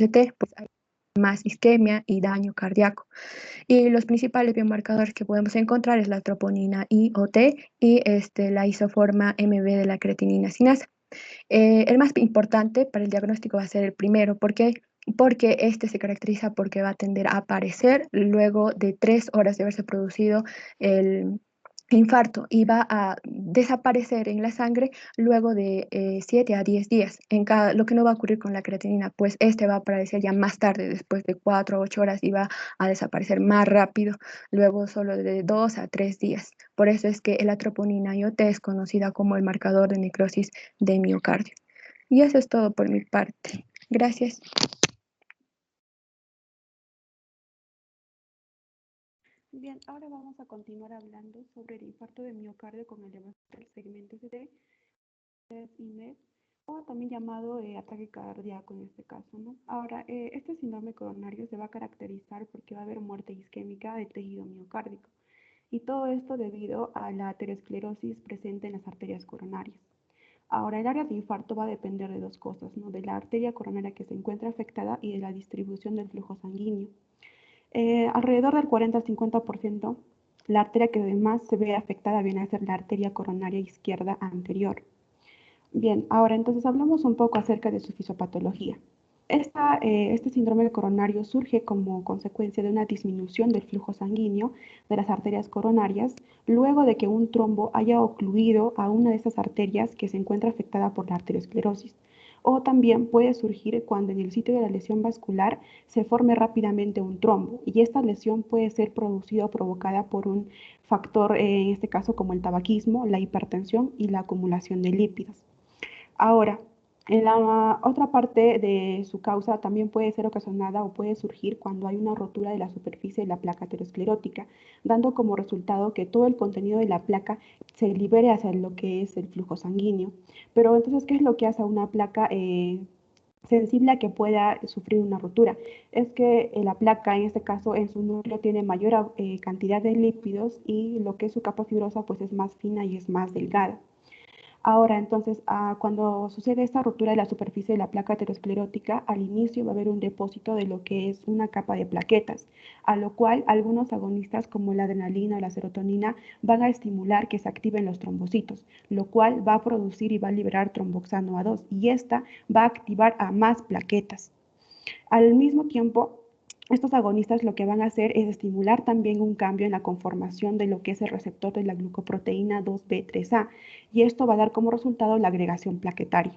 ST, pues hay más isquemia y daño cardíaco. Y los principales biomarcadores que podemos encontrar es la troponina I-OT y la isoforma MB de la creatinina sinasa. El más importante para el diagnóstico va a ser el primero. ¿Por qué? Porque este se caracteriza porque va a tender a aparecer luego de 3 horas de haberse producido el infarto y va a desaparecer en la sangre luego de 7 a 10 días. Lo que no va a ocurrir con la creatinina, pues va a aparecer ya más tarde, después de 4 a 8 horas y va a desaparecer más rápido, luego solo de 2 a 3 días. Por eso es que la troponina IOT es conocida como el marcador de necrosis de miocardio. Y eso es todo por mi parte. Gracias. Bien, ahora vamos a continuar hablando sobre el infarto de miocardio con elevación del segmento ST, IMED, o también llamado ataque cardíaco en este caso, ¿no? Ahora, este síndrome coronario se va a caracterizar porque va a haber muerte isquémica del tejido miocárdico, y todo esto debido a la aterosclerosis presente en las arterias coronarias. Ahora, el área de infarto va a depender de dos cosas, ¿no? De la arteria coronaria que se encuentra afectada y de la distribución del flujo sanguíneo. Alrededor del 40 al 50%, la arteria que además se ve afectada viene a ser la arteria coronaria izquierda anterior. Bien, ahora entonces hablamos un poco acerca de su fisiopatología. Este síndrome coronario surge como consecuencia de una disminución del flujo sanguíneo de las arterias coronarias luego de que un trombo haya ocluido a una de esas arterias que se encuentra afectada por la arteriosclerosis. O también puede surgir cuando en el sitio de la lesión vascular se forme rápidamente un trombo, y esta lesión puede ser producida o provocada por un factor, en este caso como el tabaquismo, la hipertensión y la acumulación de lípidos. Ahora, en la otra parte de su causa también puede ser ocasionada o puede surgir cuando hay una rotura de la superficie de la placa aterosclerótica, dando como resultado que todo el contenido de la placa se libere hacia lo que es el flujo sanguíneo. Pero entonces, ¿qué es lo que hace a una placa sensible a que pueda sufrir una rotura? Es que la placa, en este caso, en su núcleo tiene mayor cantidad de lípidos, y lo que es su capa fibrosa pues es más fina y es más delgada. Ahora, entonces, cuando sucede esta ruptura de la superficie de la placa aterosclerótica, al inicio va a haber un depósito de lo que es una capa de plaquetas, a lo cual algunos agonistas como la adrenalina o la serotonina van a estimular que se activen los trombocitos, lo cual va a producir y va a liberar tromboxano A2, y esta va a activar a más plaquetas. Al mismo tiempo, estos agonistas lo que van a hacer es estimular también un cambio en la conformación de lo que es el receptor de la glucoproteína 2B3A, y esto va a dar como resultado la agregación plaquetaria.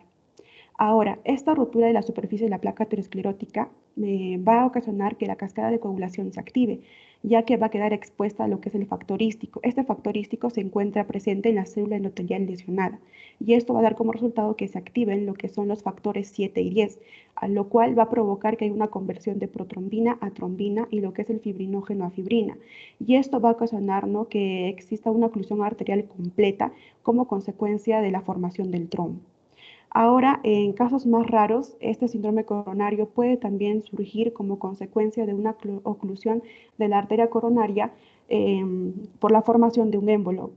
Ahora, esta rotura de la superficie de la placa aterosclerótica va a ocasionar que la cascada de coagulación se active, ya que va a quedar expuesta a lo que es el factor hístico. Este factor hístico se encuentra presente en la célula endotelial lesionada, y esto va a dar como resultado que se activen lo que son los factores 7 y 10, a lo cual va a provocar que haya una conversión de protrombina a trombina y lo que es el fibrinógeno a fibrina. Y esto va a ocasionar, ¿no?, que exista una oclusión arterial completa como consecuencia de la formación del trombo. Ahora, en casos más raros, este síndrome coronario puede también surgir como consecuencia de una oclusión de la arteria coronaria por la formación de un émbolo.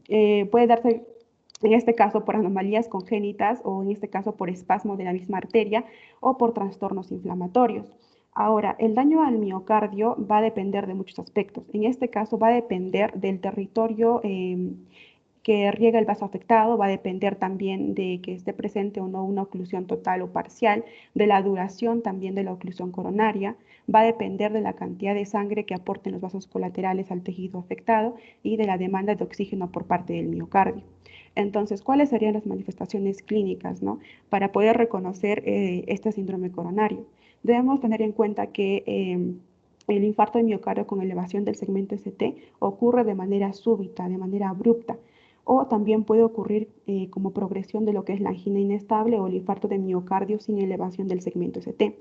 Puede darse en este caso por anomalías congénitas, o en este caso por espasmo de la misma arteria, o por trastornos inflamatorios. Ahora, el daño al miocardio va a depender de muchos aspectos. En este caso va a depender del territorio que riega el vaso afectado, va a depender también de que esté presente o no una oclusión total o parcial, de la duración también de la oclusión coronaria, va a depender de la cantidad de sangre que aporten los vasos colaterales al tejido afectado y de la demanda de oxígeno por parte del miocardio. Entonces, ¿cuáles serían las manifestaciones clínicas, ¿no?, para poder reconocer este síndrome coronario? Debemos tener en cuenta que el infarto de miocardio con elevación del segmento ST ocurre de manera súbita, de manera abrupta, o también puede ocurrir como progresión de lo que es la angina inestable o el infarto de miocardio sin elevación del segmento ST.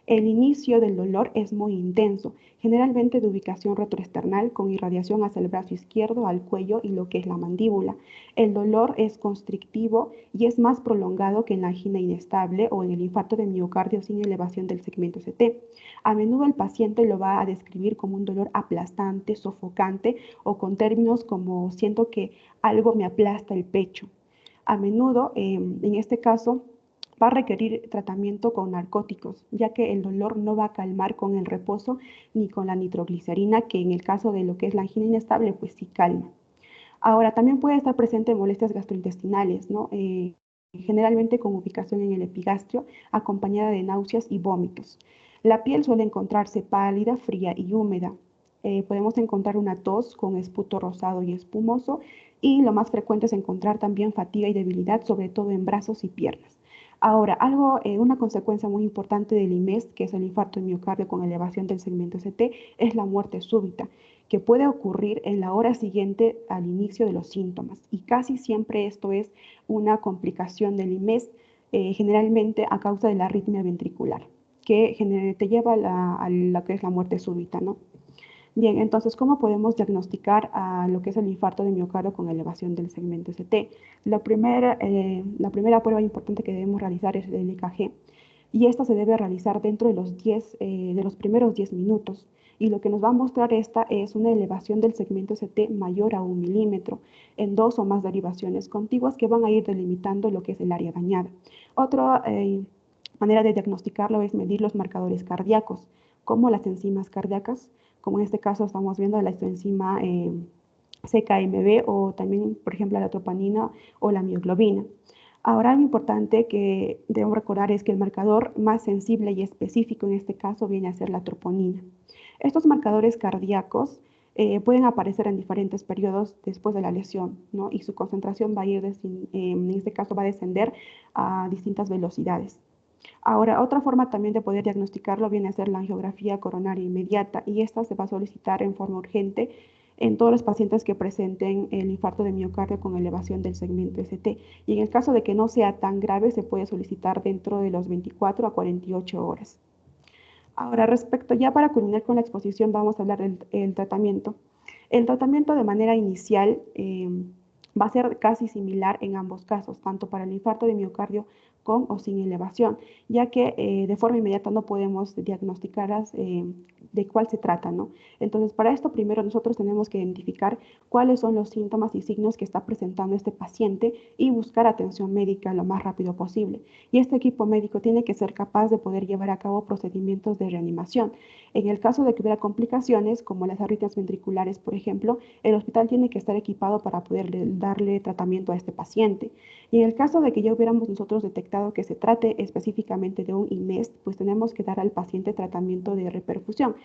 El inicio del dolor es muy intenso, generalmente de ubicación retroesternal, con irradiación hacia el brazo izquierdo, al cuello y lo que es la mandíbula. El dolor es constrictivo y es más prolongado que en la angina inestable o en el infarto de miocardio sin elevación del segmento ST. A menudo el paciente lo va a describir como un dolor aplastante, sofocante, o con términos como siento que algo me aplasta el pecho. A menudo, en este caso, va a requerir tratamiento con narcóticos, ya que el dolor no va a calmar con el reposo ni con la nitroglicerina, que en el caso de lo que es la angina inestable, pues sí calma. Ahora, también puede estar presente molestias gastrointestinales, ¿no? Generalmente con ubicación en el epigastrio, acompañada de náuseas y vómitos. La piel suele encontrarse pálida, fría y húmeda. Podemos encontrar una tos con esputo rosado y espumoso, y lo más frecuente es encontrar también fatiga y debilidad, sobre todo en brazos y piernas. Ahora, una consecuencia muy importante del IMES, que es el infarto de miocardio con elevación del segmento ST, es la muerte súbita, que puede ocurrir en la hora siguiente al inicio de los síntomas. Y casi siempre esto es una complicación del IMES, generalmente a causa de la arritmia ventricular, que te lleva a lo que es la muerte súbita, ¿no? Bien, entonces, ¿cómo podemos diagnosticar a lo que es el infarto de miocardio con elevación del segmento ST? La primera prueba importante que debemos realizar es el EKG, y esta se debe realizar dentro de de los primeros 10 minutos. Y lo que nos va a mostrar esta es una elevación del segmento ST mayor a 1 milímetro en dos o más derivaciones contiguas que van a ir delimitando lo que es el área dañada. Otra manera de diagnosticarlo es medir los marcadores cardíacos, como las enzimas cardíacas, como en este caso estamos viendo la enzima CKMB, o también, por ejemplo, la troponina o la mioglobina. Ahora, algo importante que debemos recordar es que el marcador más sensible y específico en este caso viene a ser la troponina. Estos marcadores cardíacos pueden aparecer en diferentes periodos después de la lesión, ¿no? Y su concentración va a ir, en este caso, va a descender a distintas velocidades. Ahora, otra forma también de poder diagnosticarlo viene a ser la angiografía coronaria inmediata, y esta se va a solicitar en forma urgente en todos los pacientes que presenten el infarto de miocardio con elevación del segmento ST. Y en el caso de que no sea tan grave, se puede solicitar dentro de los 24 a 48 horas. Ahora, respecto ya para culminar con la exposición, vamos a hablar del tratamiento. El tratamiento de manera inicial va a ser casi similar en ambos casos, tanto para el infarto de miocardio con o sin elevación, ya que de forma inmediata no podemos diagnosticarlas de cuál se trata, ¿no? Entonces, para esto primero nosotros tenemos que identificar cuáles son los síntomas y signos que está presentando este paciente y buscar atención médica lo más rápido posible. Y este equipo médico tiene que ser capaz de poder llevar a cabo procedimientos de reanimación. En el caso de que hubiera complicaciones, como las arritmias ventriculares, por ejemplo, el hospital tiene que estar equipado para poder darle tratamiento a este paciente. Y en el caso de que ya hubiéramos nosotros detectado que se trate específicamente de un IMES, pues tenemos que dar al paciente tratamiento de reperfusión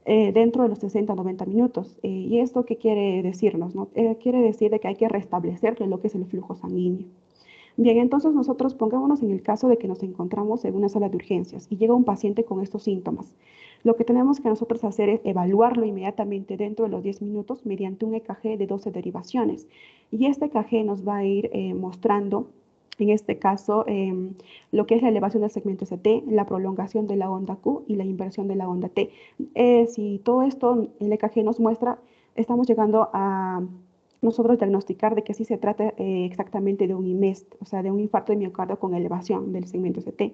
dentro de los 60 a 90 minutos. ¿Y esto qué quiere decirnos, no? Quiere decir de que hay que restablecer lo que es el flujo sanguíneo. Bien, entonces nosotros pongámonos en el caso de que nos encontramos en una sala de urgencias y llega un paciente con estos síntomas. Lo que tenemos que nosotros hacer es evaluarlo inmediatamente dentro de los 10 minutos mediante un EKG de 12 derivaciones. Y este EKG nos va a ir mostrando, en este caso, lo que es la elevación del segmento ST, la prolongación de la onda Q y la inversión de la onda T. Si todo esto el EKG nos muestra, estamos llegando a nosotros diagnosticar de que sí se trata exactamente de un IMES, o sea, de un infarto de miocardio con elevación del segmento ST.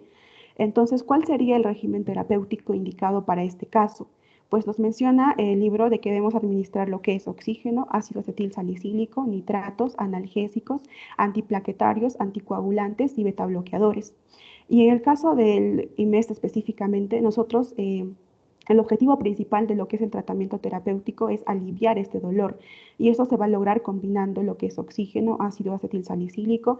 Entonces, ¿cuál sería el régimen terapéutico indicado para este caso? Pues nos menciona el libro de que debemos administrar lo que es oxígeno, ácido acetil salicílico, nitratos, analgésicos, antiplaquetarios, anticoagulantes y betabloqueadores. Y en el caso del IMES específicamente, nosotros el objetivo principal de lo que es el tratamiento terapéutico es aliviar este dolor, y eso se va a lograr combinando lo que es oxígeno, ácido acetil salicílico,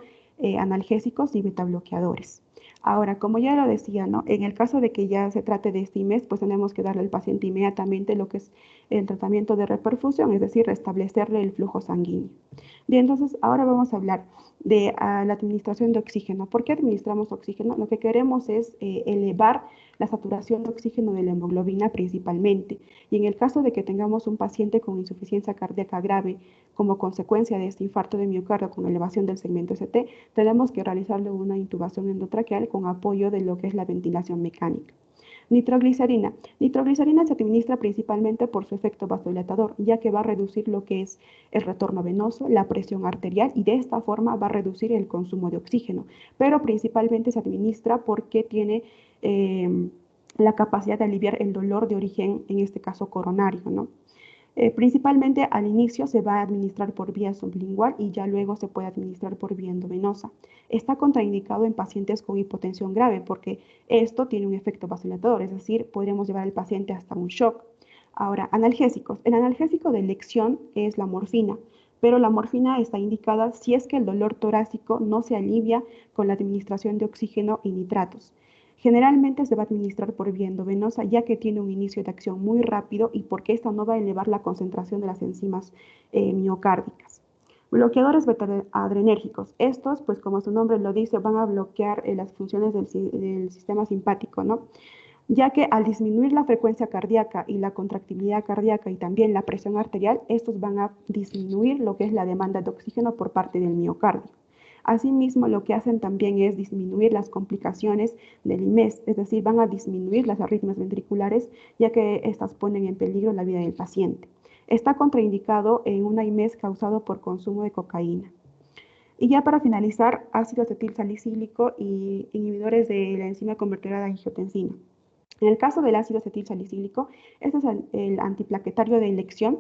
analgésicos y betabloqueadores. Ahora, como ya lo decía, ¿no? En el caso de que ya se trate de este IMES, pues tenemos que darle al paciente inmediatamente lo que es el tratamiento de reperfusión, es decir, restablecerle el flujo sanguíneo. Bien, entonces ahora vamos a hablar de la administración de oxígeno. ¿Por qué administramos oxígeno? Lo que queremos es elevar la saturación de oxígeno de la hemoglobina principalmente. Y en el caso de que tengamos un paciente con insuficiencia cardíaca grave como consecuencia de este infarto de miocardio con elevación del segmento ST, tenemos que realizarle una intubación endotraqueal con apoyo de lo que es la ventilación mecánica. Nitroglicerina. Nitroglicerina se administra principalmente por su efecto vasodilatador, ya que va a reducir lo que es el retorno venoso, la presión arterial, y de esta forma va a reducir el consumo de oxígeno. Pero principalmente se administra porque tiene la capacidad de aliviar el dolor de origen, en este caso coronario, ¿no? Principalmente al inicio se va a administrar por vía sublingual y ya luego se puede administrar por vía endovenosa. Está contraindicado en pacientes con hipotensión grave porque esto tiene un efecto vasodilatador, es decir, podríamos llevar al paciente hasta un shock. Ahora, analgésicos. El analgésico de elección es la morfina, pero la morfina está indicada si es que el dolor torácico no se alivia con la administración de oxígeno y nitratos. Generalmente se va a administrar por vía endovenosa ya que tiene un inicio de acción muy rápido y porque esta no va a elevar la concentración de las enzimas miocárdicas. Bloqueadores beta-adrenérgicos. Estos, pues como su nombre lo dice, van a bloquear las funciones del sistema simpático, ¿no? Ya que al disminuir la frecuencia cardíaca y la contractibilidad cardíaca y también la presión arterial, estos van a disminuir lo que es la demanda de oxígeno por parte del miocardio. Asimismo, lo que hacen también es disminuir las complicaciones del IMES, es decir, van a disminuir las arritmias ventriculares, ya que estas ponen en peligro la vida del paciente. Está contraindicado en una IMES causado por consumo de cocaína. Y ya para finalizar, ácido acetil salicílico y inhibidores de la enzima convertidora de angiotensina. En el caso del ácido acetil salicílico, este es el antiplaquetario de elección,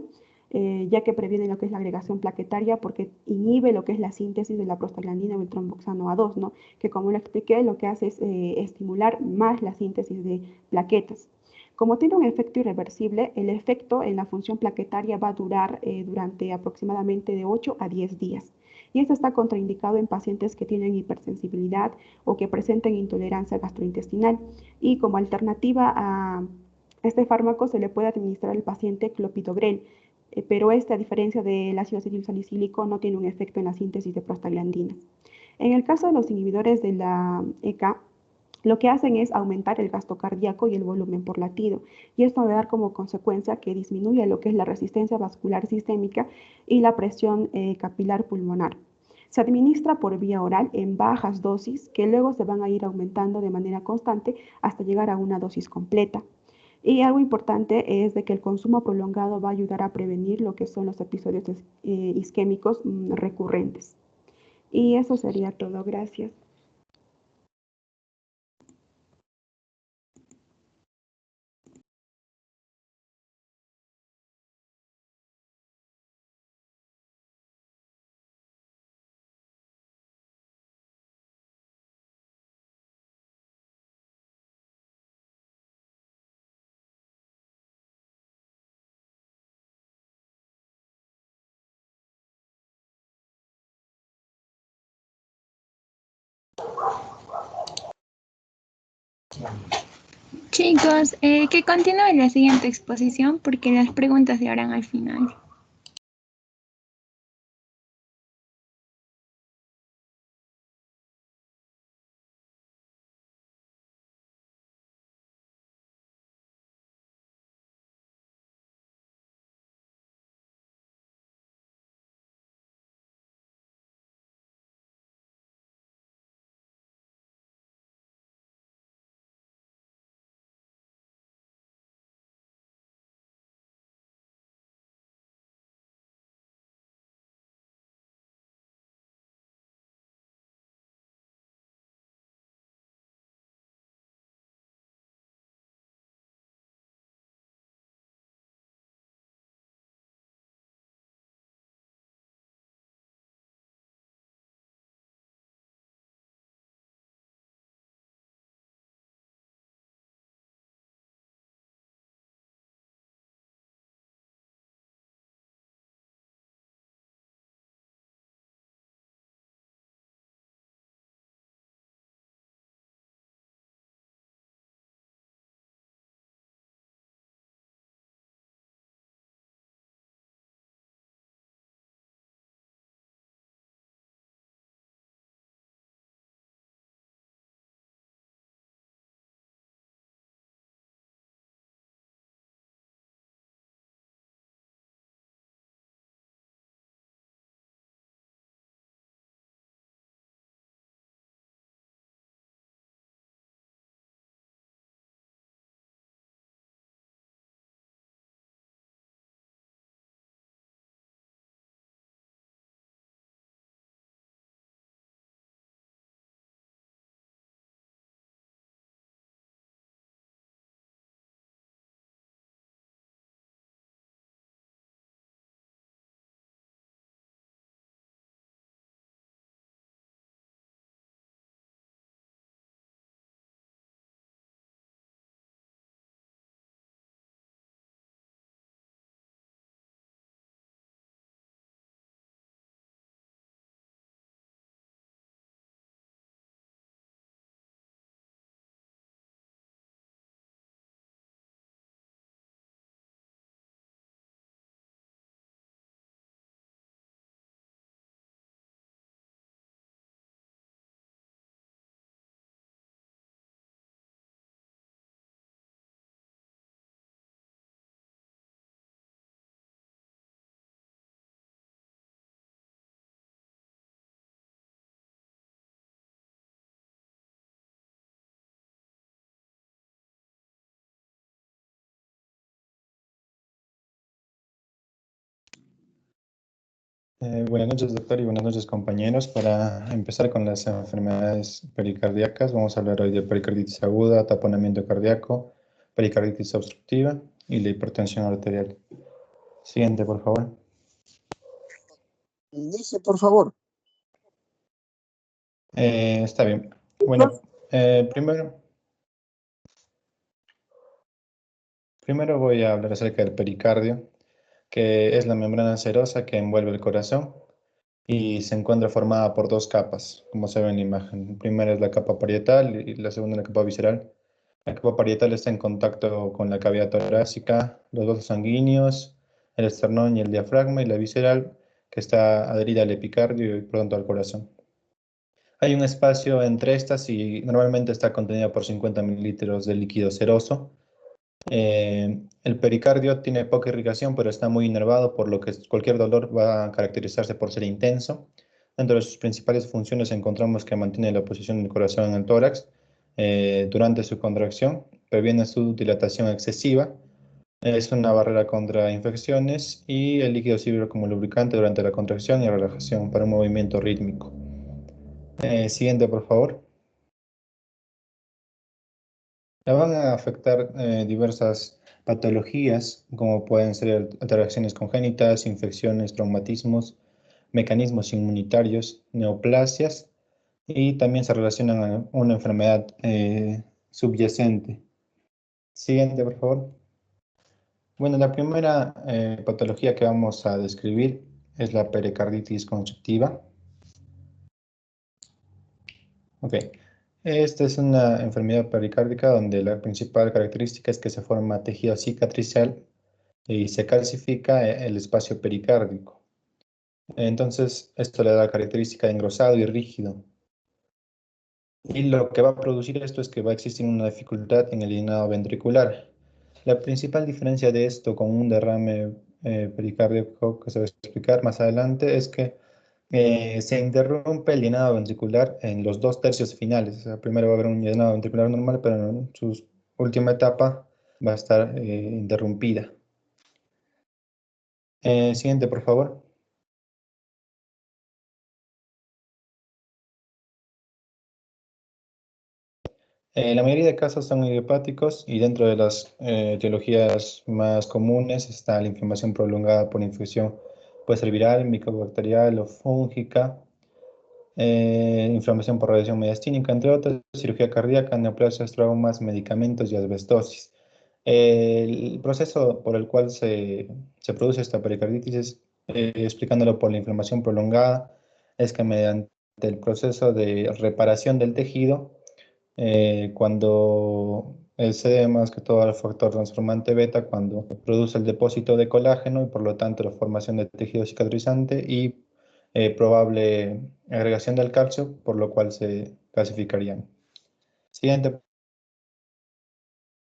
ya que previene lo que es la agregación plaquetaria porque inhibe lo que es la síntesis de la prostaglandina o el tromboxano A2, ¿no? Que como lo expliqué, lo que hace es estimular más la síntesis de plaquetas. Como tiene un efecto irreversible, el efecto en la función plaquetaria va a durar durante aproximadamente de 8 a 10 días. Y esto está contraindicado en pacientes que tienen hipersensibilidad o que presenten intolerancia gastrointestinal. Y como alternativa a este fármaco se le puede administrar al paciente clopidogrel, pero este, a diferencia del ácido acetilsalicílico, no tiene un efecto en la síntesis de prostaglandinas. En el caso de los inhibidores de la ECA, lo que hacen es aumentar el gasto cardíaco y el volumen por latido, y esto va a dar como consecuencia que disminuya lo que es la resistencia vascular sistémica y la presión capilar pulmonar. Se administra por vía oral en bajas dosis que luego se van a ir aumentando de manera constante hasta llegar a una dosis completa. Y algo importante es de que el consumo prolongado va a ayudar a prevenir lo que son los episodios isquémicos recurrentes. Y eso sería todo. Gracias. Chicos, que continúe la siguiente exposición porque las preguntas se harán al final. Buenas noches, doctor, y buenas noches, compañeros. Para empezar con las enfermedades pericardíacas, vamos a hablar hoy de pericarditis aguda, taponamiento cardíaco, pericarditis obstructiva y la hipertensión arterial. Siguiente, por favor. Dice, por favor. Está bien. Bueno, primero voy a hablar acerca del pericardio, que es la membrana serosa que envuelve el corazón y se encuentra formada por dos capas, como se ve en la imagen. La primera es la capa parietal y la segunda la capa visceral. La capa parietal está en contacto con la cavidad torácica, los vasos sanguíneos, el esternón y el diafragma, y la visceral, que está adherida al epicardio y pronto al corazón. Hay un espacio entre estas y normalmente está contenida por 50 mililitros de líquido seroso. El pericardio tiene poca irrigación, pero está muy inervado, por lo que cualquier dolor va a caracterizarse por ser intenso. Dentro de sus principales funciones encontramos que mantiene la posición del corazón en el tórax durante su contracción, previene su dilatación excesiva, es una barrera contra infecciones y el líquido sirve como lubricante durante la contracción y relajación para un movimiento rítmico. Siguiente, por favor. La van a afectar diversas patologías, como pueden ser alteraciones congénitas, infecciones, traumatismos, mecanismos inmunitarios, neoplasias, y también se relacionan a una enfermedad subyacente. Siguiente, por favor. Bueno, la primera patología que vamos a describir es la pericarditis constrictiva. Ok. Esta es una enfermedad pericárdica donde la principal característica es que se forma tejido cicatricial y se calcifica el espacio pericárdico. Entonces, esto le da la característica de engrosado y rígido. Y lo que va a producir esto es que va a existir una dificultad en el llenado ventricular. La principal diferencia de esto con un derrame pericárdico, que se va a explicar más adelante, es que se interrumpe el llenado ventricular en los 2/3 finales. O sea, primero va a haber un llenado ventricular normal, pero en su última etapa va a estar interrumpida. Siguiente, por favor. La mayoría de casos son idiopáticos y dentro de las etiologías más comunes está la inflamación prolongada por infección, puede ser viral, micobacterial o fúngica, inflamación por radiación mediastínica, entre otras, cirugía cardíaca, neoplasias, traumas, medicamentos y asbestosis. El proceso por el cual se produce esta pericarditis es, explicándolo por la inflamación prolongada, es que mediante el proceso de reparación del tejido, cuando se debe más que todo al factor transformante beta, cuando produce el depósito de colágeno y por lo tanto la formación de tejido cicatrizante y probable agregación del calcio, por lo cual se clasificarían. Siguiente,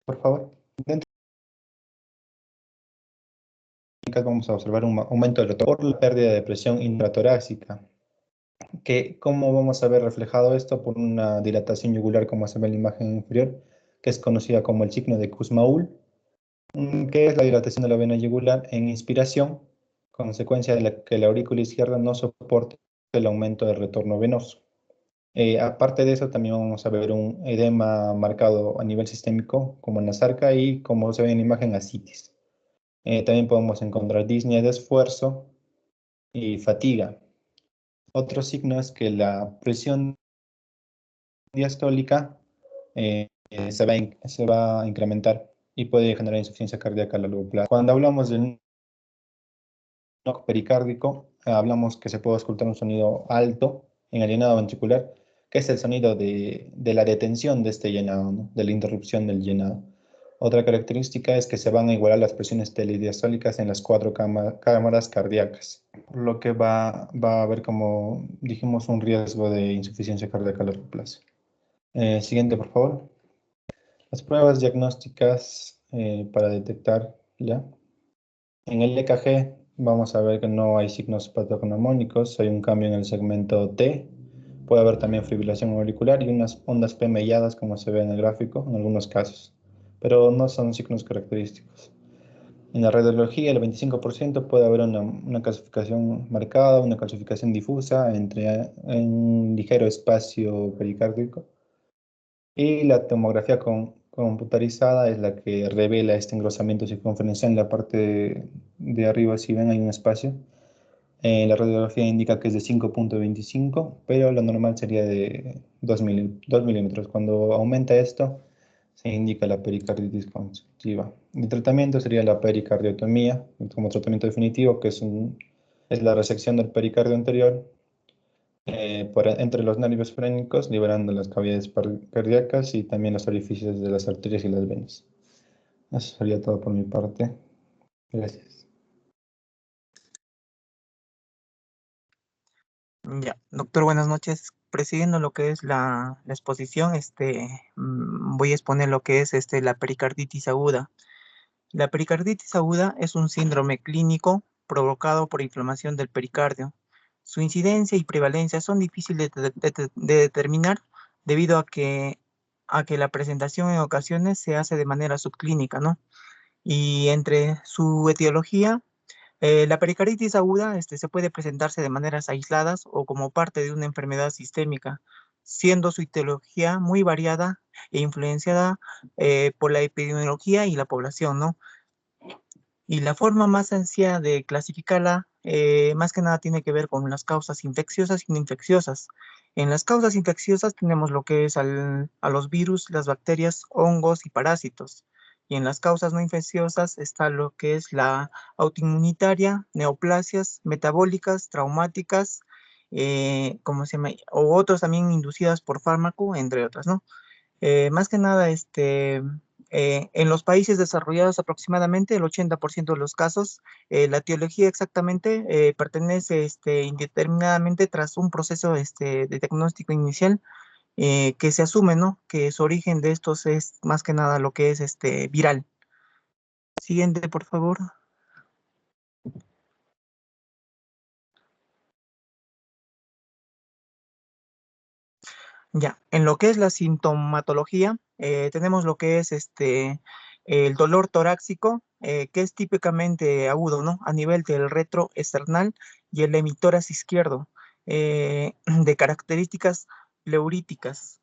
por favor. Dentro de las vamos a observar un aumento del por la pérdida de presión intratorácica. ¿Cómo vamos a ver reflejado esto? Por una dilatación yugular, como se ve en la imagen inferior, que es conocida como el signo de Kussmaul, que es la dilatación de la vena yugular en inspiración, consecuencia de que la aurícula izquierda no soporte el aumento del retorno venoso. Aparte de eso, también vamos a ver un edema marcado a nivel sistémico, como en la sarca, y como se ve en la imagen, ascitis. También podemos encontrar disnea de esfuerzo y fatiga. Otro signo es que la presión diastólica se va a incrementar y puede generar insuficiencia cardíaca a largo plazo. Cuando hablamos del knock pericárdico, hablamos que se puede escuchar un sonido alto en el llenado ventricular, que es el sonido de la detención de este llenado, ¿no? De la interrupción del llenado. Otra característica es que se van a igualar las presiones telediastólicas en las 4 cámaras cardíacas, por lo que va a haber, como dijimos, un riesgo de insuficiencia cardíaca a largo plazo. Siguiente, por favor. Las pruebas diagnósticas para detectarla. En el EKG vamos a ver que no hay signos patognomónicos, hay un cambio en el segmento T, puede haber también fibrilación auricular y unas ondas P melladas, como se ve en el gráfico en algunos casos, pero no son signos característicos. En la radiología, el 25% puede haber una calcificación marcada, una calcificación difusa entre un ligero espacio pericárdico. Y la tomografía computarizada es la que revela este engrosamiento circunferencial en la parte de arriba. Si ven, hay un espacio. La radiografía indica que es de 5,25, pero lo normal sería de 2 milímetros. Cuando aumenta esto, se indica la pericarditis congestiva. El tratamiento sería la pericardiotomía, como tratamiento definitivo, que es la resección del pericardio anterior entre los nervios frénicos, liberando las cavidades cardíacas y también los orificios de las arterias y las venas. Eso sería todo por mi parte. Gracias. Ya, doctor, buenas noches. Presidiendo lo que es la exposición, voy a exponer lo que es la pericarditis aguda. La pericarditis aguda es un síndrome clínico provocado por inflamación del pericardio. Su incidencia y prevalencia son difíciles de determinar debido a que la presentación en ocasiones se hace de manera subclínica, ¿no? Y entre su etiología, la pericarditis aguda se puede presentarse de maneras aisladas o como parte de una enfermedad sistémica, siendo su etiología muy variada e influenciada por la epidemiología y la población, ¿no? Y la forma más sencilla de clasificarla, más que nada tiene que ver con las causas infecciosas y no infecciosas. En las causas infecciosas tenemos lo que es a los virus, las bacterias, hongos y parásitos. Y en las causas no infecciosas está lo que es la autoinmunitaria, neoplasias, metabólicas, traumáticas, ¿cómo se llama? O otros también inducidas por fármaco, entre otras, ¿no? Más que nada, en los países desarrollados aproximadamente el 80% de los casos, la etiología exactamente pertenece indeterminadamente tras un proceso de diagnóstico inicial que se asume, ¿no? Que su origen de estos es más que nada lo que es viral. Siguiente, por favor. Ya, en lo que es la sintomatología, tenemos lo que es el dolor torácico, que es típicamente agudo, ¿no? A nivel del retroesternal y el hemitórax izquierdo, de características pleuríticas.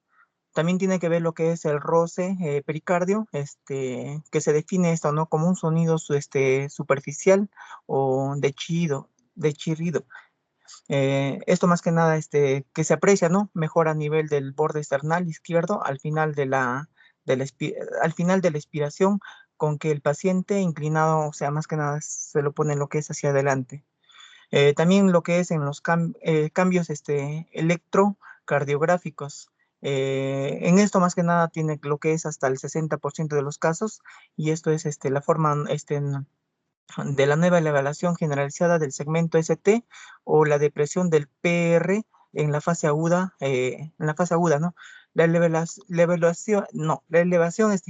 También tiene que ver lo que es el roce pericardio, que se define esto, ¿no? Como un sonido superficial o de chirrido. Esto más que nada que se aprecia, ¿no? Mejor a nivel del borde esternal izquierdo al final al final de la expiración, con que el paciente inclinado, o sea, más que nada se lo pone lo que es hacia adelante. También lo que es en los cambios electrocardiográficos. En esto más que nada tiene lo que es hasta el 60% de los casos, y esto es la forma de la nueva elevación generalizada del segmento ST o la depresión del PR en la fase aguda, ¿no? La elevación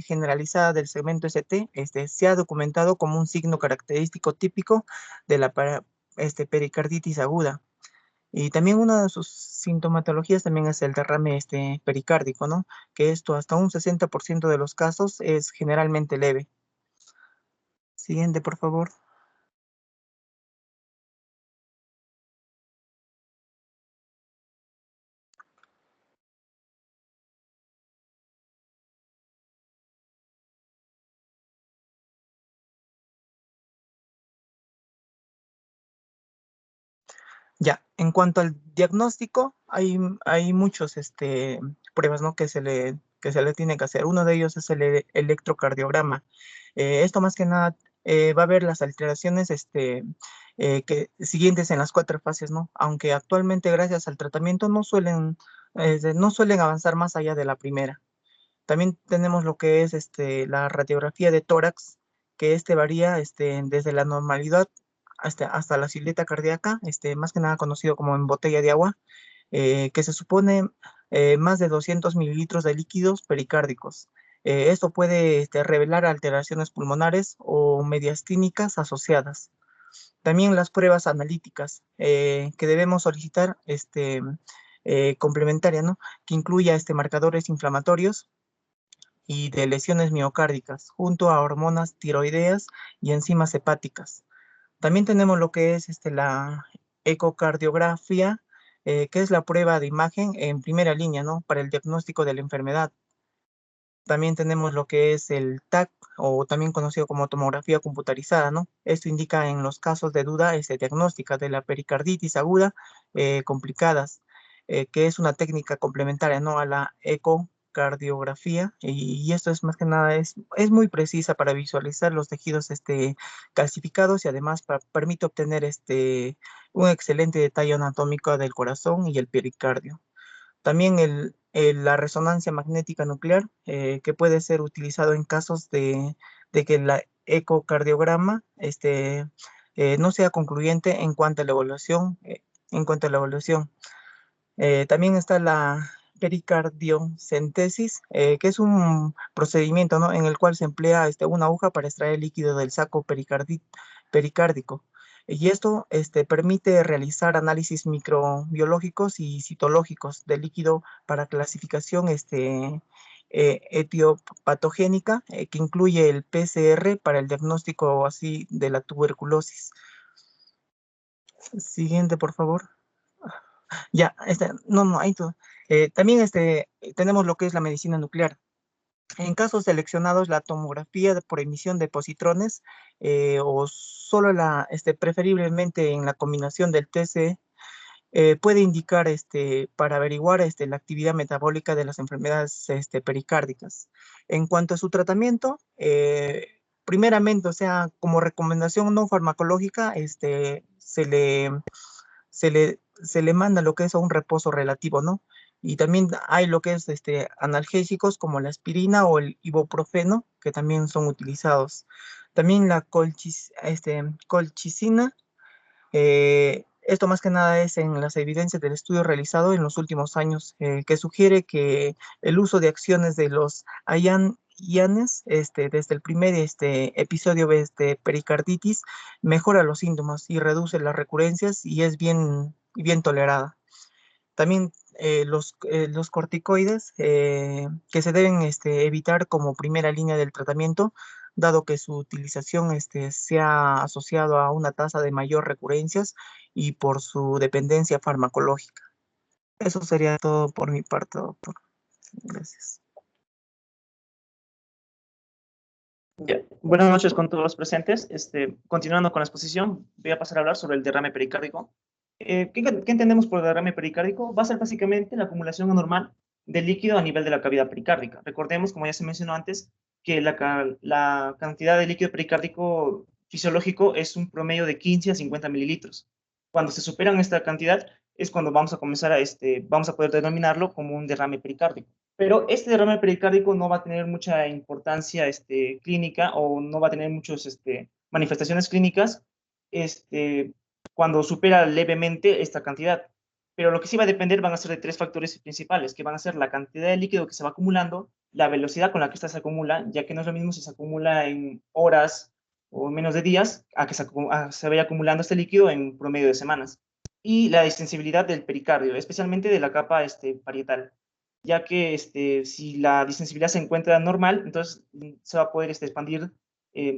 generalizada del segmento ST se ha documentado como un signo característico típico de la pericarditis aguda. Y también una de sus sintomatologías también es el derrame pericárdico, ¿no? Que esto hasta un 60% de los casos es generalmente leve. Siguiente, por favor. Ya, en cuanto al diagnóstico, hay muchos pruebas, ¿no? que se le tiene que hacer. Uno de ellos es el electrocardiograma. Esto más que nada va a ver las alteraciones siguientes en las 4 fases, ¿no? Aunque actualmente gracias al tratamiento no suelen avanzar más allá de la primera. También tenemos lo que es la radiografía de tórax, que varía desde la normalidad hasta la silueta cardíaca, más que nada conocido como en botella de agua, que se supone más de 200 mililitros de líquidos pericárdicos. Esto puede revelar alteraciones pulmonares o mediastínicas asociadas. También las pruebas analíticas que debemos solicitar complementaria, ¿no? Que incluya marcadores inflamatorios y de lesiones miocárdicas, junto a hormonas tiroideas y enzimas hepáticas. También tenemos lo que es la ecocardiografía, que es la prueba de imagen en primera línea, ¿no? Para el diagnóstico de la enfermedad. También tenemos lo que es el TAC, o también conocido como tomografía computarizada, ¿no? Esto indica en los casos de duda diagnóstica de la pericarditis aguda complicadas, que es una técnica complementaria, ¿no? A la ecocardiografía, y esto es más que nada, es muy precisa para visualizar los tejidos calcificados y además permite obtener un excelente detalle anatómico del corazón y el pericardio. También la resonancia magnética nuclear, que puede ser utilizado en casos de que el ecocardiograma no sea concluyente en cuanto a la evaluación. También está la pericardiocentesis, que es un procedimiento, ¿no? En el cual se emplea una aguja para extraer el líquido del saco pericárdico. Y esto permite realizar análisis microbiológicos y citológicos del líquido para clasificación etiopatogénica, que incluye el PCR para el diagnóstico así de la tuberculosis. Siguiente, por favor. Ya, no, ahí todo. También tenemos lo que es la medicina nuclear. En casos seleccionados, la tomografía por emisión de positrones o solo preferiblemente en la combinación del TC, puede indicar para averiguar la actividad metabólica de las enfermedades pericárdicas. En cuanto a su tratamiento, primeramente, o sea, como recomendación no farmacológica, se le manda lo que es a un reposo relativo, ¿no? Y también hay lo que es analgésicos como la aspirina o el ibuprofeno, que también son utilizados. También la colchicina, esto más que nada es en las evidencias del estudio realizado en los últimos años, que sugiere que el uso de acciones de los IANES, desde el primer episodio de pericarditis, mejora los síntomas y reduce las recurrencias y es bien tolerada. También los corticoides, que se deben evitar como primera línea del tratamiento, dado que su utilización se ha asociado a una tasa de mayor recurrencias y por su dependencia farmacológica. Eso sería todo por mi parte, doctor. Gracias. Ya. Buenas noches con todos los presentes. Continuando con la exposición, voy a pasar a hablar sobre el derrame pericárdico. ¿Qué entendemos por derrame pericárdico? Va a ser básicamente la acumulación anormal de líquido a nivel de la cavidad pericárdica. Recordemos, como ya se mencionó antes, que la cantidad de líquido pericárdico fisiológico es un promedio de 15 a 50 mililitros. Cuando se superan esta cantidad es cuando vamos a comenzar vamos a poder denominarlo como un derrame pericárdico. Pero este derrame pericárdico no va a tener mucha importancia clínica o no va a tener muchas manifestaciones clínicas cuando supera levemente esta cantidad. Pero lo que sí va a depender van a ser de tres factores principales, que van a ser la cantidad de líquido que se va acumulando, la velocidad con la que esta se acumula, ya que no es lo mismo si se acumula en horas o menos de días, a que se vaya acumulando este líquido en promedio de semanas. Y la distensibilidad del pericardio, especialmente de la capa parietal, ya que si la distensibilidad se encuentra normal, entonces se va a poder expandir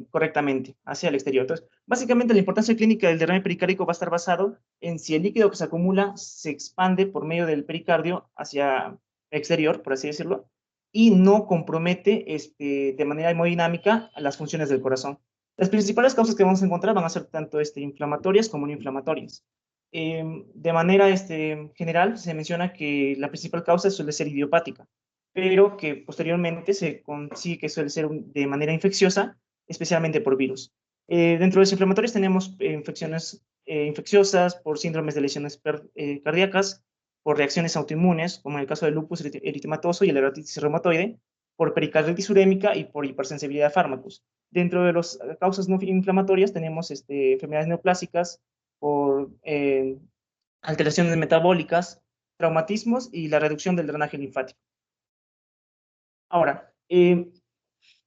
correctamente hacia el exterior. Entonces, básicamente la importancia clínica del derrame pericárdico va a estar basado en si el líquido que se acumula se expande por medio del pericardio hacia el exterior, por así decirlo, y no compromete de manera hemodinámica las funciones del corazón. Las principales causas que vamos a encontrar van a ser tanto inflamatorias como no inflamatorias. De manera general, se menciona que la principal causa suele ser idiopática, pero que posteriormente se consigue que suele ser de manera infecciosa, especialmente por virus. Dentro de los inflamatorios tenemos infecciones infecciosas por síndromes de lesiones cardíacas, por reacciones autoinmunes, como en el caso del lupus eritematoso y la hepatitis reumatoide, por pericarditis urémica y por hipersensibilidad a fármacos. Dentro de las causas no inflamatorias tenemos enfermedades neoplásicas, por alteraciones metabólicas, traumatismos y la reducción del drenaje linfático. Ahora,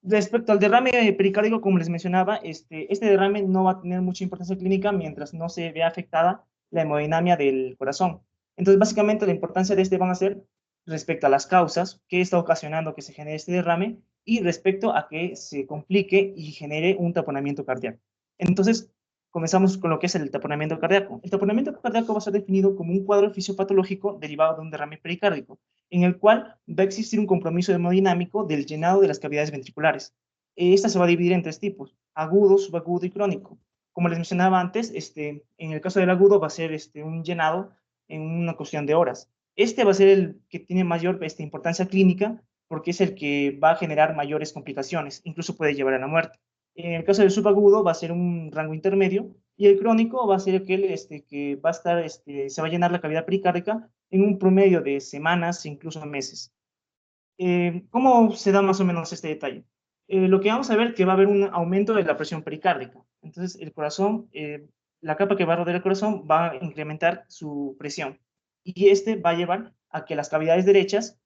respecto al derrame pericárdico, como les mencionaba, este derrame no va a tener mucha importancia clínica mientras no se vea afectada la hemodinamia del corazón. Entonces, básicamente, la importancia de van a ser respecto a las causas que está ocasionando que se genere este derrame y respecto a que se complique y genere un taponamiento cardíaco. Entonces, comenzamos con lo que es el taponamiento cardíaco. El taponamiento cardíaco va a ser definido como un cuadro fisiopatológico derivado de un derrame pericárdico, en el cual va a existir un compromiso hemodinámico del llenado de las cavidades ventriculares. Esta se va a dividir en tres tipos: agudo, subagudo y crónico. Como les mencionaba antes, en el caso del agudo va a ser un llenado en una cuestión de horas. Este va a ser el que tiene mayor importancia clínica, porque es el que va a generar mayores complicaciones, incluso puede llevar a la muerte. En el caso del subagudo va a ser un rango intermedio, y el crónico va a ser aquel que va a estar, se va a llenar la cavidad pericárdica en un promedio de semanas, incluso meses. ¿Cómo se da más o menos este detalle? Lo que vamos a ver es que va a haber un aumento de la presión pericárdica. Entonces, el corazón, la capa que va a rodear el corazón va a incrementar su presión. Y este va a llevar a que las cavidades derechas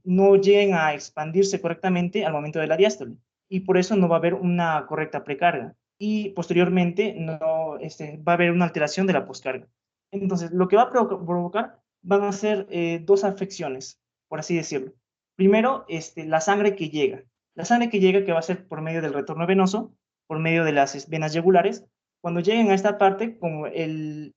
no lleguen a expandirse correctamente al momento de la diástole. Y por eso no va a haber una correcta precarga. Y posteriormente no, va a haber una alteración de la poscarga. Entonces, lo que va a provocar van a ser dos afecciones, por así decirlo. Primero, la sangre que llega. La sangre que llega, que va a ser por medio del retorno venoso, por medio de las venas yugulares. Cuando lleguen a esta parte, como el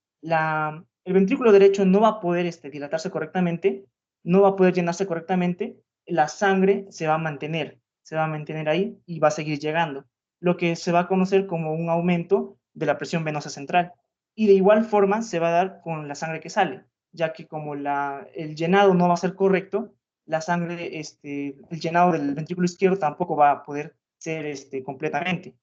ventrículo derecho no va a poder dilatarse correctamente, no va a poder llenarse correctamente, la sangre se va a mantener ahí y va a seguir llegando, lo que se va a conocer como un aumento de la presión venosa central. Y de igual forma se va a dar con la sangre que sale, ya que como el llenado no va a ser correcto, la sangre, el llenado del ventrículo izquierdo tampoco va a poder ser completamente.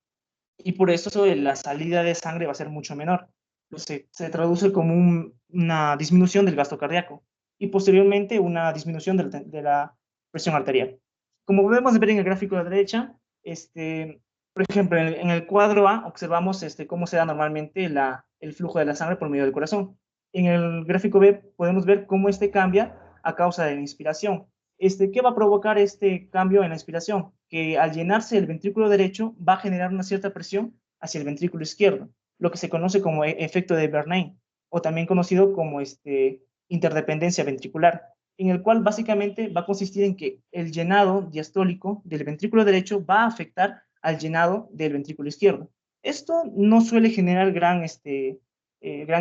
Y por eso la salida de sangre va a ser mucho menor. Se traduce como una disminución del gasto cardíaco y posteriormente una disminución de la presión arterial. Como podemos ver en el gráfico de la derecha, por ejemplo, en el cuadro A observamos cómo se da normalmente el flujo de la sangre por medio del corazón. En el gráfico B podemos ver cómo cambia a causa de la inspiración. ¿Qué va a provocar este cambio en la inspiración? Que al llenarse el ventrículo derecho va a generar una cierta presión hacia el ventrículo izquierdo, lo que se conoce como efecto de Bernheim, o también conocido como interdependencia ventricular, en el cual básicamente va a consistir en que el llenado diastólico del ventrículo derecho va a afectar al llenado del ventrículo izquierdo. Esto no suele generar gran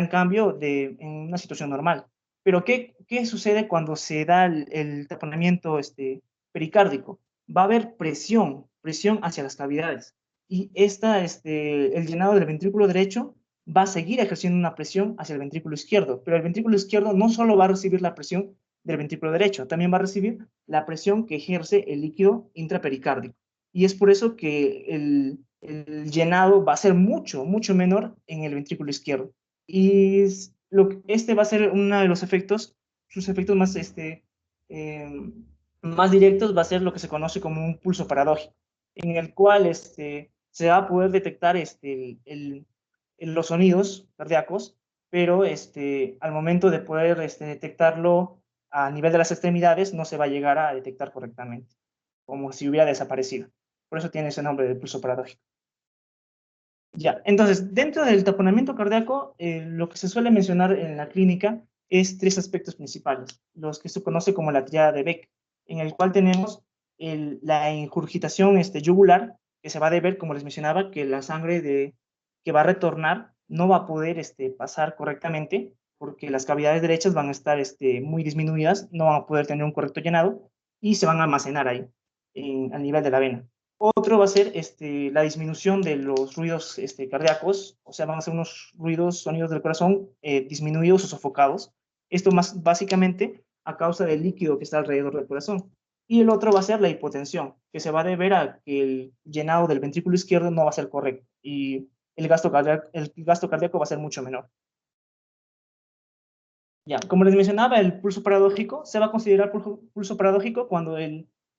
cambio en una situación normal. Pero ¿qué sucede cuando se da el taponamiento pericárdico? Va a haber presión hacia las cavidades. Y el llenado del ventrículo derecho va a seguir ejerciendo una presión hacia el ventrículo izquierdo. Pero el ventrículo izquierdo no solo va a recibir la presión del ventrículo derecho, también va a recibir la presión que ejerce el líquido intrapericárdico. Y es por eso que el llenado va a ser mucho, mucho menor en el ventrículo izquierdo. Y va a ser uno de los efectos, sus efectos más directos va a ser lo que se conoce como un pulso paradójico, en el cual se va a poder detectar los sonidos cardíacos, pero al momento de poder detectarlo a nivel de las extremidades no se va a llegar a detectar correctamente, como si hubiera desaparecido. Por eso tiene ese nombre de pulso paradójico. Ya, entonces, dentro del taponamiento cardíaco, lo que se suele mencionar en la clínica es tres aspectos principales, los que se conoce como la tríada de Beck, en el cual tenemos la ingurgitación yugular, que se va a deber, como les mencionaba, que la sangre que va a retornar no va a poder pasar correctamente, porque las cavidades derechas van a estar muy disminuidas, no van a poder tener un correcto llenado, y se van a almacenar ahí, a nivel de la vena. Otro va a ser la disminución de los ruidos cardíacos, o sea, van a ser unos ruidos, sonidos del corazón disminuidos o sofocados. Esto más básicamente a causa del líquido que está alrededor del corazón. Y el otro va a ser la hipotensión, que se va a deber a que el llenado del ventrículo izquierdo no va a ser correcto y el gasto cardíaco va a ser mucho menor. Ya, como les mencionaba, el pulso paradójico se va a considerar pulso paradójico cuando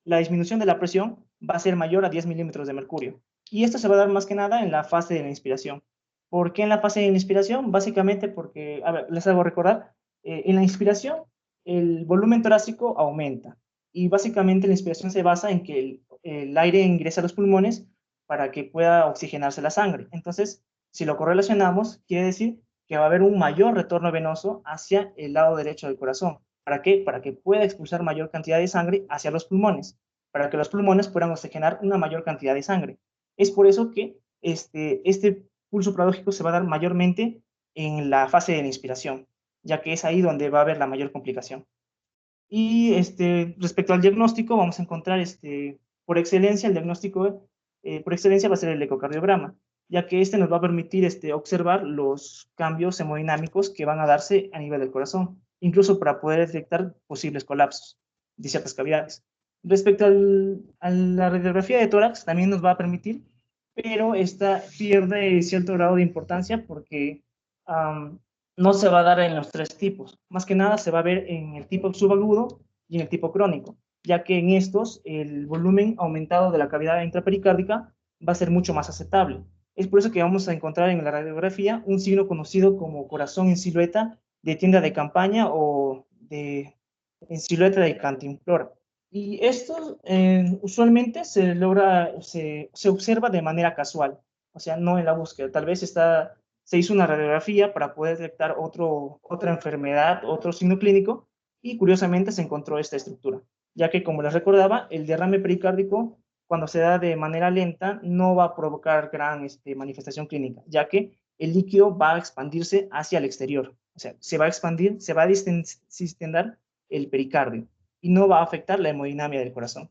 la disminución de la presión va a ser mayor a 10 milímetros de mercurio. Y esto se va a dar más que nada en la fase de la inspiración. ¿Por qué en la fase de la inspiración? Básicamente porque, a ver, les hago recordar, en la inspiración el volumen torácico aumenta. Y básicamente la inspiración se basa en que el aire ingresa a los pulmones para que pueda oxigenarse la sangre. Entonces, si lo correlacionamos, quiere decir que va a haber un mayor retorno venoso hacia el lado derecho del corazón. ¿Para qué? Para que pueda expulsar mayor cantidad de sangre hacia los pulmones. para que los pulmones puedan oxigenar una mayor cantidad de sangre. Es por eso que este pulso paradójico se va a dar mayormente en la fase de la inspiración, ya que es ahí donde va a haber la mayor complicación. Y respecto al diagnóstico, vamos a encontrar por excelencia, el diagnóstico por excelencia va a ser el ecocardiograma, ya que nos va a permitir observar los cambios hemodinámicos que van a darse a nivel del corazón, incluso para poder detectar posibles colapsos de ciertas cavidades. Respecto a la radiografía de tórax, también nos va a permitir, pero esta pierde cierto grado de importancia porque no se va a dar en los tres tipos. Más que nada se va a ver en el tipo subagudo y en el tipo crónico, ya que en estos el volumen aumentado de la cavidad intrapericárdica va a ser mucho más aceptable. Es por eso que vamos a encontrar en la radiografía un signo conocido como corazón en silueta de tienda de campaña o en silueta de cantimplora. Y esto usualmente se observa de manera casual, o sea, no en la búsqueda. Tal vez se hizo una radiografía para poder detectar otra enfermedad, otro signo clínico, y curiosamente se encontró esta estructura, ya que, como les recordaba, el derrame pericárdico, cuando se da de manera lenta, no va a provocar gran manifestación clínica, ya que el líquido va a expandirse hacia el exterior, o sea, se va a expandir, se va a distendar el pericardio, y no va a afectar la hemodinamia del corazón.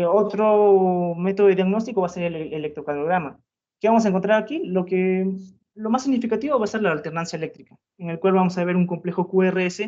Otro método de diagnóstico va a ser el electrocardiograma. ¿Qué vamos a encontrar aquí? Lo más significativo va a ser la alternancia eléctrica, en el cual vamos a ver un complejo QRS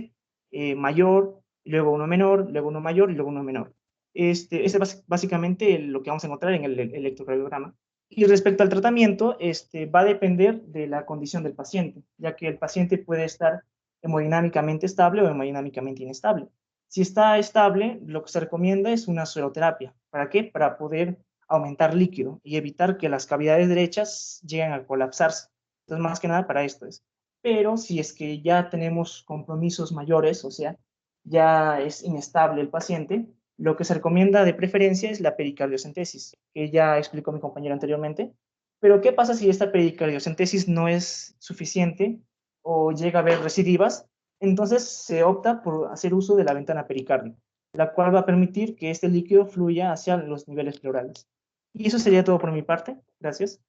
mayor, luego uno menor, luego uno mayor y luego uno menor. Este es básicamente lo que vamos a encontrar en el electrocardiograma. Y respecto al tratamiento, va a depender de la condición del paciente, ya que el paciente puede estar hemodinámicamente estable o hemodinámicamente inestable. Si está estable, lo que se recomienda es una sueroterapia. ¿Para qué? Para poder aumentar líquido y evitar que las cavidades derechas lleguen a colapsarse. Entonces, más que nada para esto es. Pero si es que ya tenemos compromisos mayores, o sea, ya es inestable el paciente, lo que se recomienda de preferencia es la pericardiocentesis, que ya explicó mi compañero anteriormente. Pero, ¿qué pasa si esta pericardiocentesis no es suficiente o llega a haber recidivas? Entonces se opta por hacer uso de la ventana pericárdica, la cual va a permitir que este líquido fluya hacia los niveles pleurales. Y eso sería todo por mi parte. Gracias.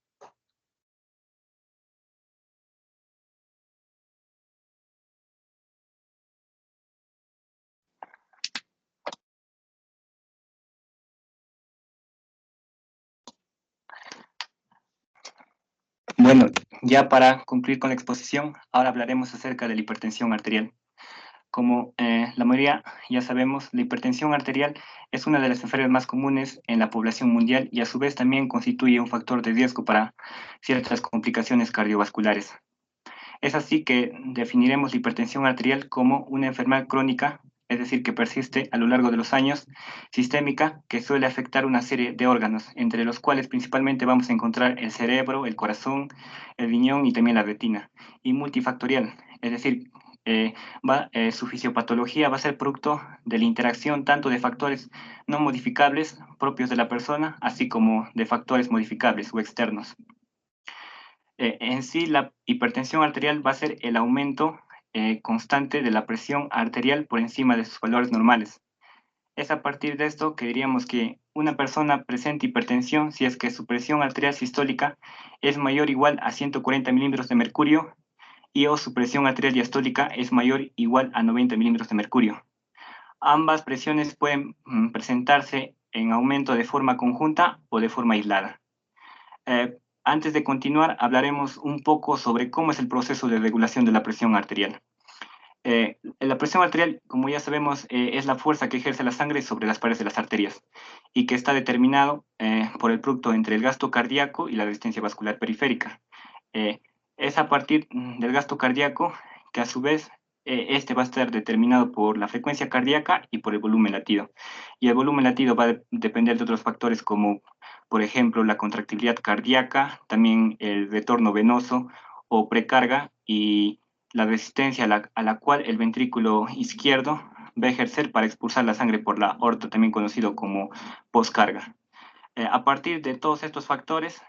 Bueno, ya para concluir con la exposición, ahora hablaremos acerca de la hipertensión arterial. Como la mayoría ya sabemos, la hipertensión arterial es una de las enfermedades más comunes en la población mundial y a su vez también constituye un factor de riesgo para ciertas complicaciones cardiovasculares. Es así que definiremos la hipertensión arterial como una enfermedad crónica, es decir, que persiste a lo largo de los años, sistémica, que suele afectar una serie de órganos, entre los cuales principalmente vamos a encontrar el cerebro, el corazón, el riñón y también la retina, y multifactorial, es decir, su fisiopatología va a ser producto de la interacción tanto de factores no modificables propios de la persona, así como de factores modificables o externos. En sí, la hipertensión arterial va a ser el aumento constante de la presión arterial por encima de sus valores normales. Es a partir de esto que diríamos que una persona presenta hipertensión si es que su presión arterial sistólica es mayor o igual a 140 milímetros de mercurio y o su presión arterial diastólica es mayor o igual a 90 milímetros de mercurio. Ambas presiones pueden presentarse en aumento de forma conjunta o de forma aislada. Antes de continuar, hablaremos un poco sobre cómo es el proceso de regulación de la presión arterial. La presión arterial, como ya sabemos, es la fuerza que ejerce la sangre sobre las paredes de las arterias y que está determinado por el producto entre el gasto cardíaco y la resistencia vascular periférica. Es a partir del gasto cardíaco que a su vez este va a estar determinado por la frecuencia cardíaca y por el volumen latido. Y el volumen latido va a depender de otros factores como, por ejemplo, la contractilidad cardíaca, también el retorno venoso o precarga y la resistencia a la cual el ventrículo izquierdo va a ejercer para expulsar la sangre por la aorta, también conocido como postcarga. A partir de todos estos factores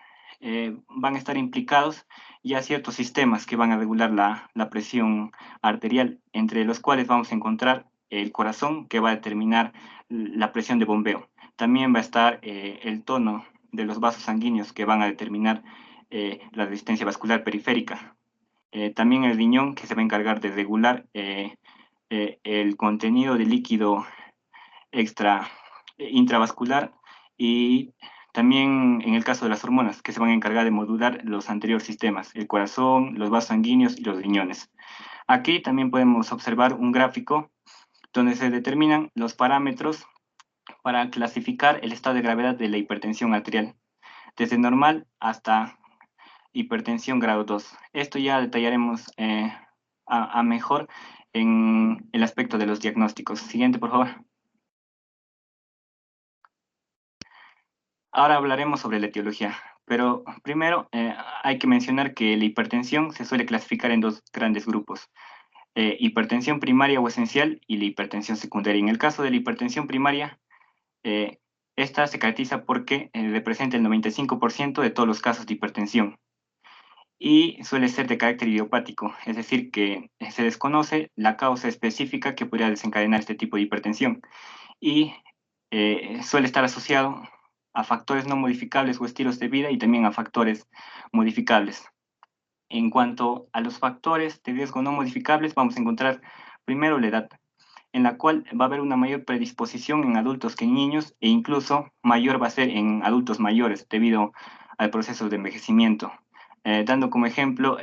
van a estar implicados ya ciertos sistemas que van a regular la presión arterial, entre los cuales vamos a encontrar el corazón, que va a determinar la presión de bombeo. También va a estar el tono de los vasos sanguíneos, que van a determinar la resistencia vascular periférica. También el riñón, que se va a encargar de regular el contenido de líquido intravascular, y también en el caso de las hormonas, que se van a encargar de modular los anteriores sistemas, el corazón, los vasos sanguíneos y los riñones. Aquí también podemos observar un gráfico donde se determinan los parámetros para clasificar el estado de gravedad de la hipertensión arterial, desde normal hasta hipertensión grado 2. Esto ya detallaremos a mejor en el aspecto de los diagnósticos. Siguiente, por favor. Ahora hablaremos sobre la etiología, pero primero hay que mencionar que la hipertensión se suele clasificar en dos grandes grupos: hipertensión primaria o esencial y la hipertensión secundaria. En el caso de la hipertensión primaria, esta se caracteriza porque representa el 95% de todos los casos de hipertensión y suele ser de carácter idiopático, es decir, que se desconoce la causa específica que podría desencadenar este tipo de hipertensión, y suele estar asociado a factores no modificables o estilos de vida, y también a factores modificables. En cuanto a los factores de riesgo no modificables, vamos a encontrar primero la edad, en la cual va a haber una mayor predisposición en adultos que en niños, e incluso mayor va a ser en adultos mayores debido al proceso de envejecimiento, dando como ejemplo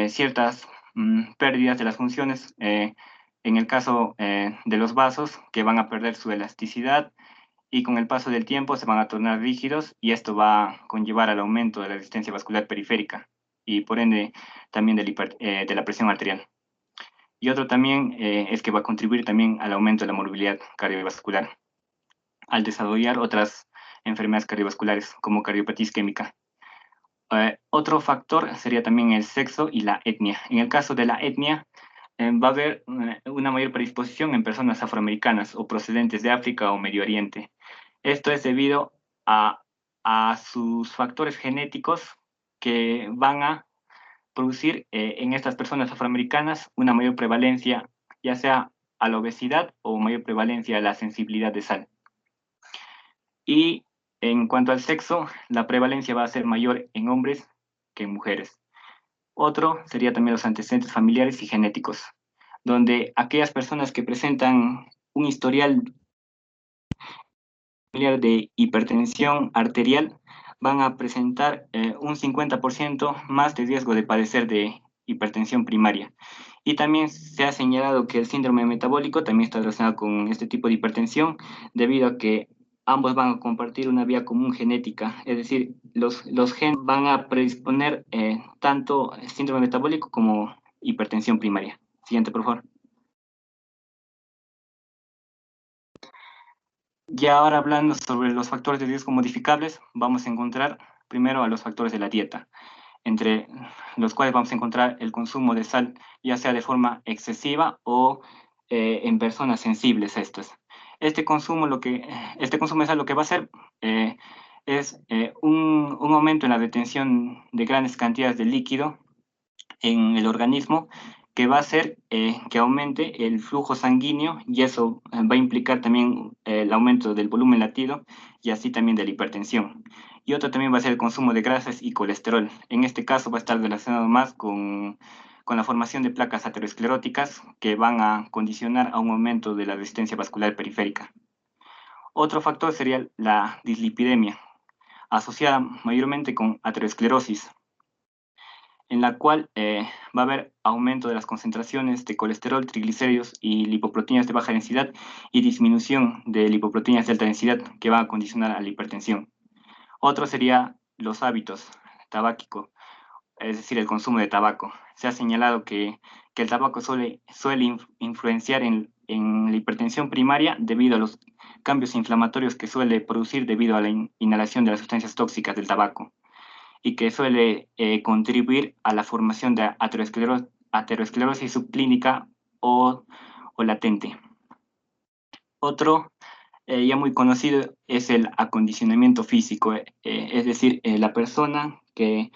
ciertas pérdidas de las funciones, en el caso de los vasos, que van a perder su elasticidad y con el paso del tiempo se van a tornar rígidos, y esto va a conllevar al aumento de la resistencia vascular periférica y por ende también de la presión arterial. Y otro también es que va a contribuir también al aumento de la morbilidad cardiovascular al desarrollar otras enfermedades cardiovasculares como cardiopatía isquémica. Otro factor sería también el sexo y la etnia. En el caso de la etnia, va a haber una mayor predisposición en personas afroamericanas o procedentes de África o Medio Oriente. Esto es debido a sus factores genéticos, que van a producir en estas personas afroamericanas una mayor prevalencia, ya sea a la obesidad o mayor prevalencia a la sensibilidad de sal. Y en cuanto al sexo, la prevalencia va a ser mayor en hombres que en mujeres. Otro sería también los antecedentes familiares y genéticos, donde aquellas personas que presentan un historial familiar de hipertensión arterial van a presentar un 50% más de riesgo de padecer de hipertensión primaria. Y también se ha señalado que el síndrome metabólico también está relacionado con este tipo de hipertensión, debido a que ambos van a compartir una vía común genética, es decir, los genes van a predisponer tanto síndrome metabólico como hipertensión primaria. Siguiente, por favor. Ya ahora hablando sobre los factores de riesgo modificables, vamos a encontrar primero a los factores de la dieta, entre los cuales vamos a encontrar el consumo de sal, ya sea de forma excesiva o en personas sensibles a estos. Este consumo de sal lo que va a hacer es un aumento en la retención de grandes cantidades de líquido en el organismo, que va a hacer que aumente el flujo sanguíneo, y eso va a implicar también el aumento del volumen latido y así también de la hipertensión. Y otro también va a ser el consumo de grasas y colesterol. En este caso va a estar relacionado más con la formación de placas ateroscleróticas, que van a condicionar a un aumento de la resistencia vascular periférica. Otro factor sería la dislipidemia, asociada mayormente con aterosclerosis, en la cual va a haber aumento de las concentraciones de colesterol, triglicéridos y lipoproteínas de baja densidad, y disminución de lipoproteínas de alta densidad, que van a condicionar a la hipertensión. Otro sería los hábitos tabáquicos, es decir, el consumo de tabaco. Se ha señalado que el tabaco suele influenciar en la hipertensión primaria debido a los cambios inflamatorios que suele producir debido a la inhalación de las sustancias tóxicas del tabaco, y que suele contribuir a la formación de aterosclerosis subclínica o latente. Otro ya muy conocido es el acondicionamiento físico, es decir, la persona que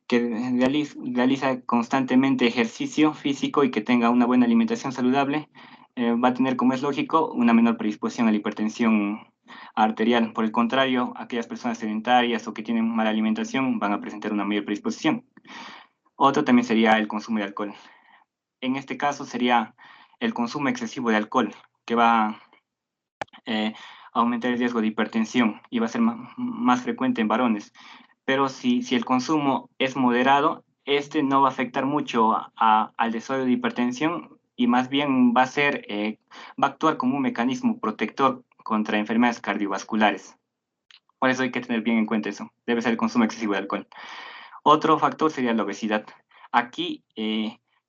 realiza constantemente ejercicio físico y que tenga una buena alimentación saludable, va a tener, como es lógico, una menor predisposición a la hipertensión arterial. Por el contrario, aquellas personas sedentarias o que tienen mala alimentación van a presentar una mayor predisposición. Otro también sería el consumo de alcohol. En este caso sería el consumo excesivo de alcohol, que va a aumentar el riesgo de hipertensión y va a ser más frecuente en varones. Pero si el consumo es moderado, este no va a afectar mucho al desarrollo de hipertensión y más bien va a actuar como un mecanismo protector contra enfermedades cardiovasculares. Por eso hay que tener bien en cuenta eso. Debe ser el consumo excesivo de alcohol. Otro factor sería la obesidad. Aquí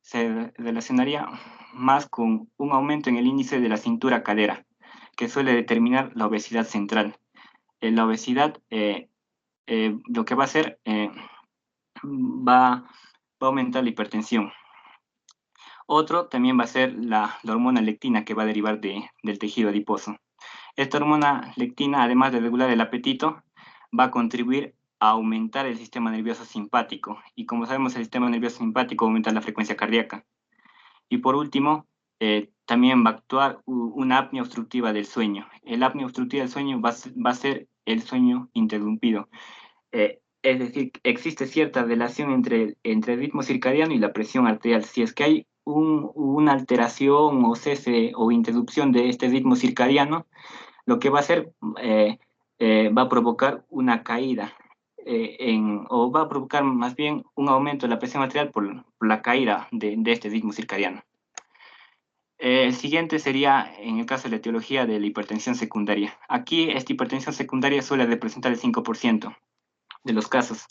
se relacionaría más con un aumento en el índice de la cintura-cadera, que suele determinar la obesidad central. La obesidad lo que va a hacer va a aumentar la hipertensión. Otro también va a ser la hormona lectina que va a derivar del tejido adiposo. Esta hormona lectina, además de regular el apetito, va a contribuir a aumentar el sistema nervioso simpático. Y como sabemos, el sistema nervioso simpático aumenta la frecuencia cardíaca. Y por último, también va a actuar una apnea obstructiva del sueño. El apnea obstructiva del sueño va a ser el sueño interrumpido. Es decir, existe cierta relación entre el ritmo circadiano y la presión arterial. Si es que hay una alteración o cese o interrupción de este ritmo circadiano, lo que va a hacer va a provocar una caída o va a provocar más bien un aumento de la presión arterial por la caída de este ritmo circadiano. El siguiente sería en el caso de la etiología de la hipertensión secundaria. Aquí esta hipertensión secundaria suele representar el 5% de los casos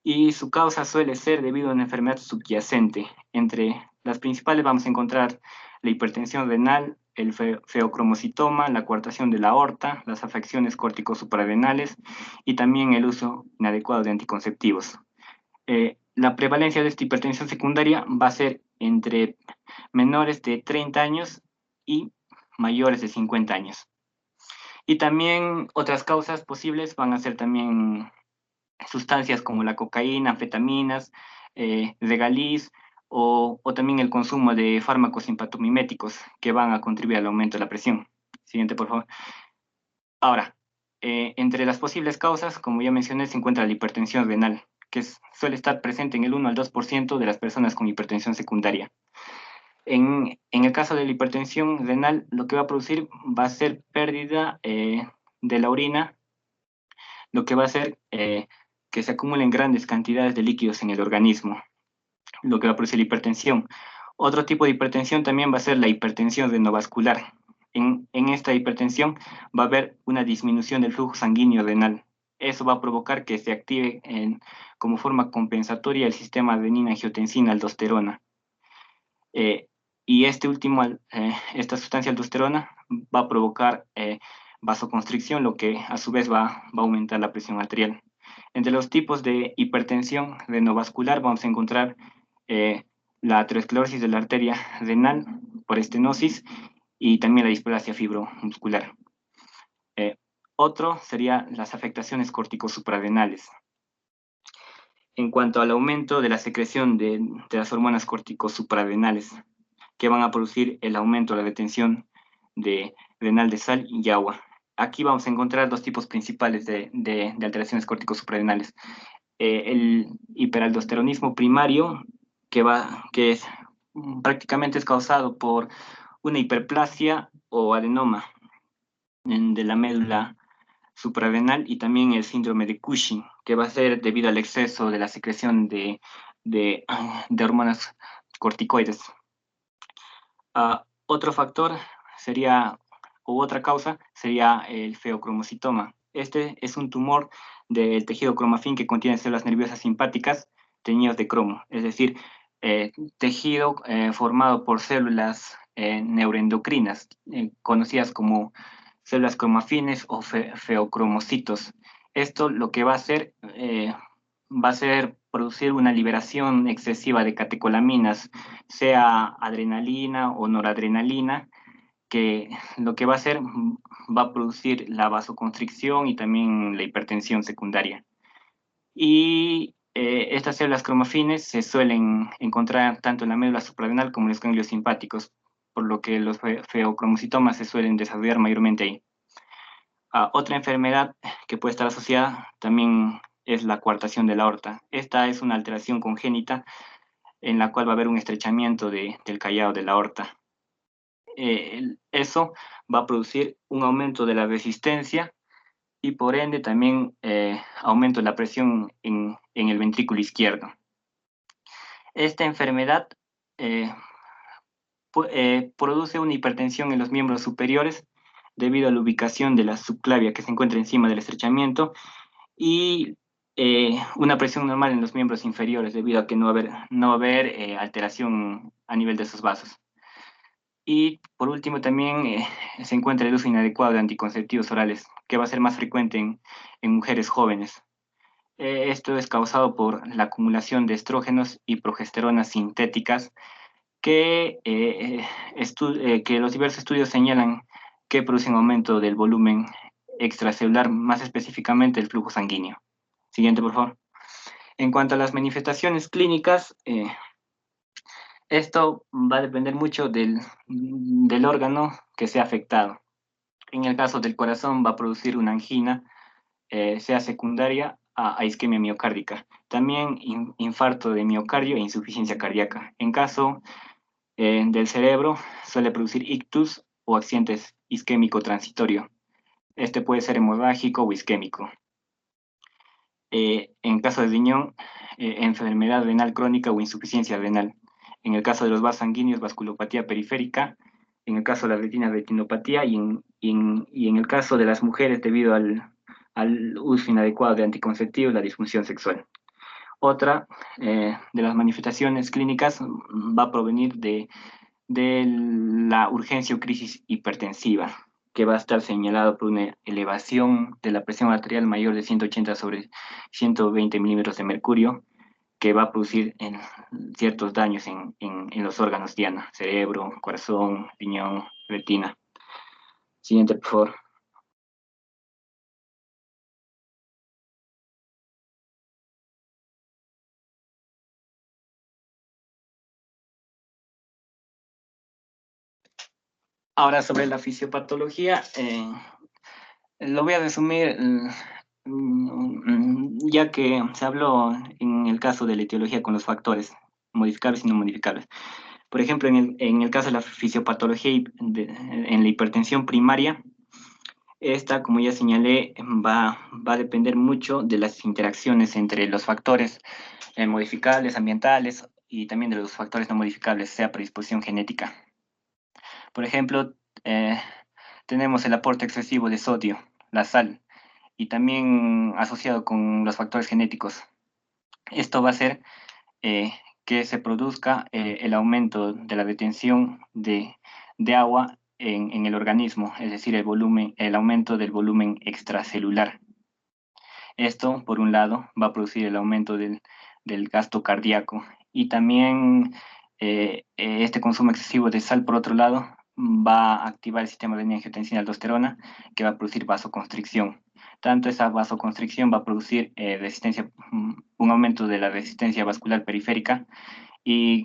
y su causa suele ser debido a una enfermedad subyacente. Entre las principales vamos a encontrar la hipertensión renal, el feocromocitoma, la coartación de la aorta, las afecciones córtico-suprarrenales y también el uso inadecuado de anticonceptivos. La prevalencia de esta hipertensión secundaria va a ser entre menores de 30 años y mayores de 50 años. Y también otras causas posibles van a ser también sustancias como la cocaína, anfetaminas, regaliz o también el consumo de fármacos simpatomiméticos que van a contribuir al aumento de la presión. Siguiente, por favor. Ahora, entre las posibles causas, como ya mencioné, se encuentra la hipertensión renal, que suele estar presente en el 1 al 2% de las personas con hipertensión secundaria. En el caso de la hipertensión renal, lo que va a producir va a ser pérdida de la orina, lo que va a hacer que se acumulen grandes cantidades de líquidos en el organismo, lo que va a producir la hipertensión. Otro tipo de hipertensión también va a ser la hipertensión renovascular. En esta hipertensión va a haber una disminución del flujo sanguíneo renal. Eso va a provocar que se active como forma compensatoria el sistema adenina-angiotensina-aldosterona. Y esta sustancia aldosterona va a provocar vasoconstricción, lo que a su vez va a aumentar la presión arterial. Entre los tipos de hipertensión renovascular vamos a encontrar la aterosclerosis de la arteria renal por estenosis y también la displasia fibromuscular. Otro sería las afectaciones corticosuprarrenales. En cuanto al aumento de la secreción de las hormonas corticosuprarrenales, que van a producir el aumento de la retención renal de sal y agua. Aquí vamos a encontrar dos tipos principales de alteraciones corticosuprarrenales. El hiperaldosteronismo primario, que prácticamente es causado por una hiperplasia o adenoma de la médula suprarrenal, y también el síndrome de Cushing, que va a ser debido al exceso de la secreción de hormonas corticoides. Otro factor otra causa sería el feocromocitoma. Este es un tumor del tejido cromafín que contiene células nerviosas simpáticas teñidas de cromo, es decir, tejido formado por células neuroendocrinas, conocidas como células cromafines o feocromocitos. Esto lo que va a hacer producir una liberación excesiva de catecolaminas, sea adrenalina o noradrenalina, que lo que va a hacer va a producir la vasoconstricción y también la hipertensión secundaria. Y estas células cromafines se suelen encontrar tanto en la médula suprarrenal como en los ganglios simpáticos. por lo que los feocromocitomas se suelen desarrollar mayormente ahí. Otra enfermedad que puede estar asociada también es la coartación de la aorta. Esta es una alteración congénita en la cual va a haber un estrechamiento del callado de la aorta. Eso va a producir un aumento de la resistencia y por ende también aumento de la presión en el ventrículo izquierdo. Esta enfermedad produce una hipertensión en los miembros superiores debido a la ubicación de la subclavia que se encuentra encima del estrechamiento y una presión normal en los miembros inferiores debido a que no va a haber alteración a nivel de esos vasos. Y por último también se encuentra el uso inadecuado de anticonceptivos orales, que va a ser más frecuente en mujeres jóvenes. Esto es causado por la acumulación de estrógenos y progesteronas sintéticas que los diversos estudios señalan que producen aumento del volumen extracelular, más específicamente el flujo sanguíneo. Siguiente, por favor. En cuanto a las manifestaciones clínicas, esto va a depender mucho del órgano que sea afectado. En el caso del corazón va a producir una angina, sea secundaria a isquemia miocárdica. También infarto de miocardio e insuficiencia cardíaca. En caso del cerebro suele producir ictus o accidente isquémico transitorio. Este puede ser hemorrágico o isquémico. En caso de riñón, enfermedad renal crónica o insuficiencia renal. En el caso de los vasos sanguíneos, vasculopatía periférica. En el caso de la retina, retinopatía. Y en el caso de las mujeres, debido al uso inadecuado de anticonceptivos, la disfunción sexual. Otra de las manifestaciones clínicas va a provenir de la urgencia o crisis hipertensiva, que va a estar señalado por una elevación de la presión arterial mayor de 180 sobre 120 milímetros de mercurio, que va a producir ciertos daños en los órganos diana, cerebro, corazón, riñón, retina. Siguiente, por favor. Ahora sobre la fisiopatología, lo voy a resumir ya que se habló en el caso de la etiología con los factores modificables y no modificables. Por ejemplo, en el caso de la fisiopatología en la hipertensión primaria, esta, como ya señalé, va a depender mucho de las interacciones entre los factores modificables, ambientales y también de los factores no modificables, sea predisposición genética. Por ejemplo, tenemos el aporte excesivo de sodio, la sal, y también asociado con los factores genéticos. Esto va a hacer que se produzca el aumento de la retención de agua en el organismo, es decir, el aumento del volumen extracelular. Esto, por un lado, va a producir el aumento del gasto cardíaco y también este consumo excesivo de sal, por otro lado, va a activar el sistema de angiotensina-aldosterona que va a producir vasoconstricción. Tanto esa vasoconstricción va a producir un aumento de la resistencia vascular periférica y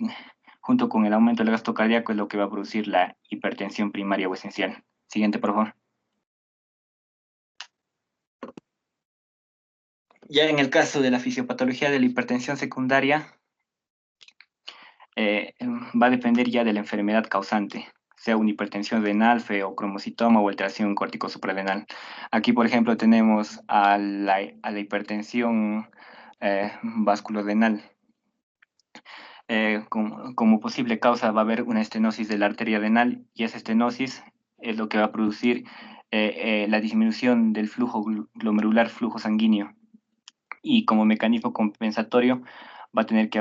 junto con el aumento del gasto cardíaco es lo que va a producir la hipertensión primaria o esencial. Siguiente, por favor. Ya en el caso de la fisiopatología de la hipertensión secundaria, va a depender ya de la enfermedad causante, sea una hipertensión renal, feocromocitoma o alteración córtico suprarrenal. Aquí, por ejemplo, tenemos a la hipertensión vasculorenal. Como posible causa va a haber una estenosis de la arteria renal y esa estenosis es lo que va a producir la disminución del flujo glomerular, flujo sanguíneo. Y como mecanismo compensatorio va a tener que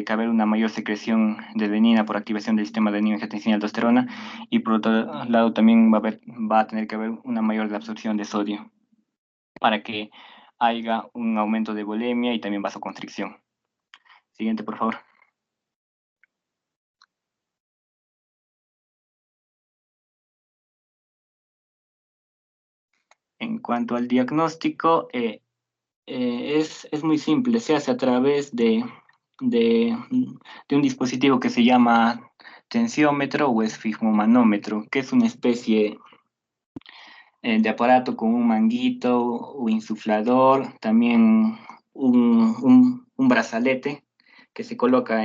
haber una mayor secreción de adenina por activación del sistema de angiotensina-aldosterona y por otro lado también va a tener que haber una mayor absorción de sodio para que haya un aumento de volemia y también vasoconstricción. Siguiente, por favor. En cuanto al diagnóstico, es muy simple, se hace a través de un dispositivo que se llama tensiómetro o esfigmomanómetro, que es una especie de aparato con un manguito o insuflador, también un brazalete que se coloca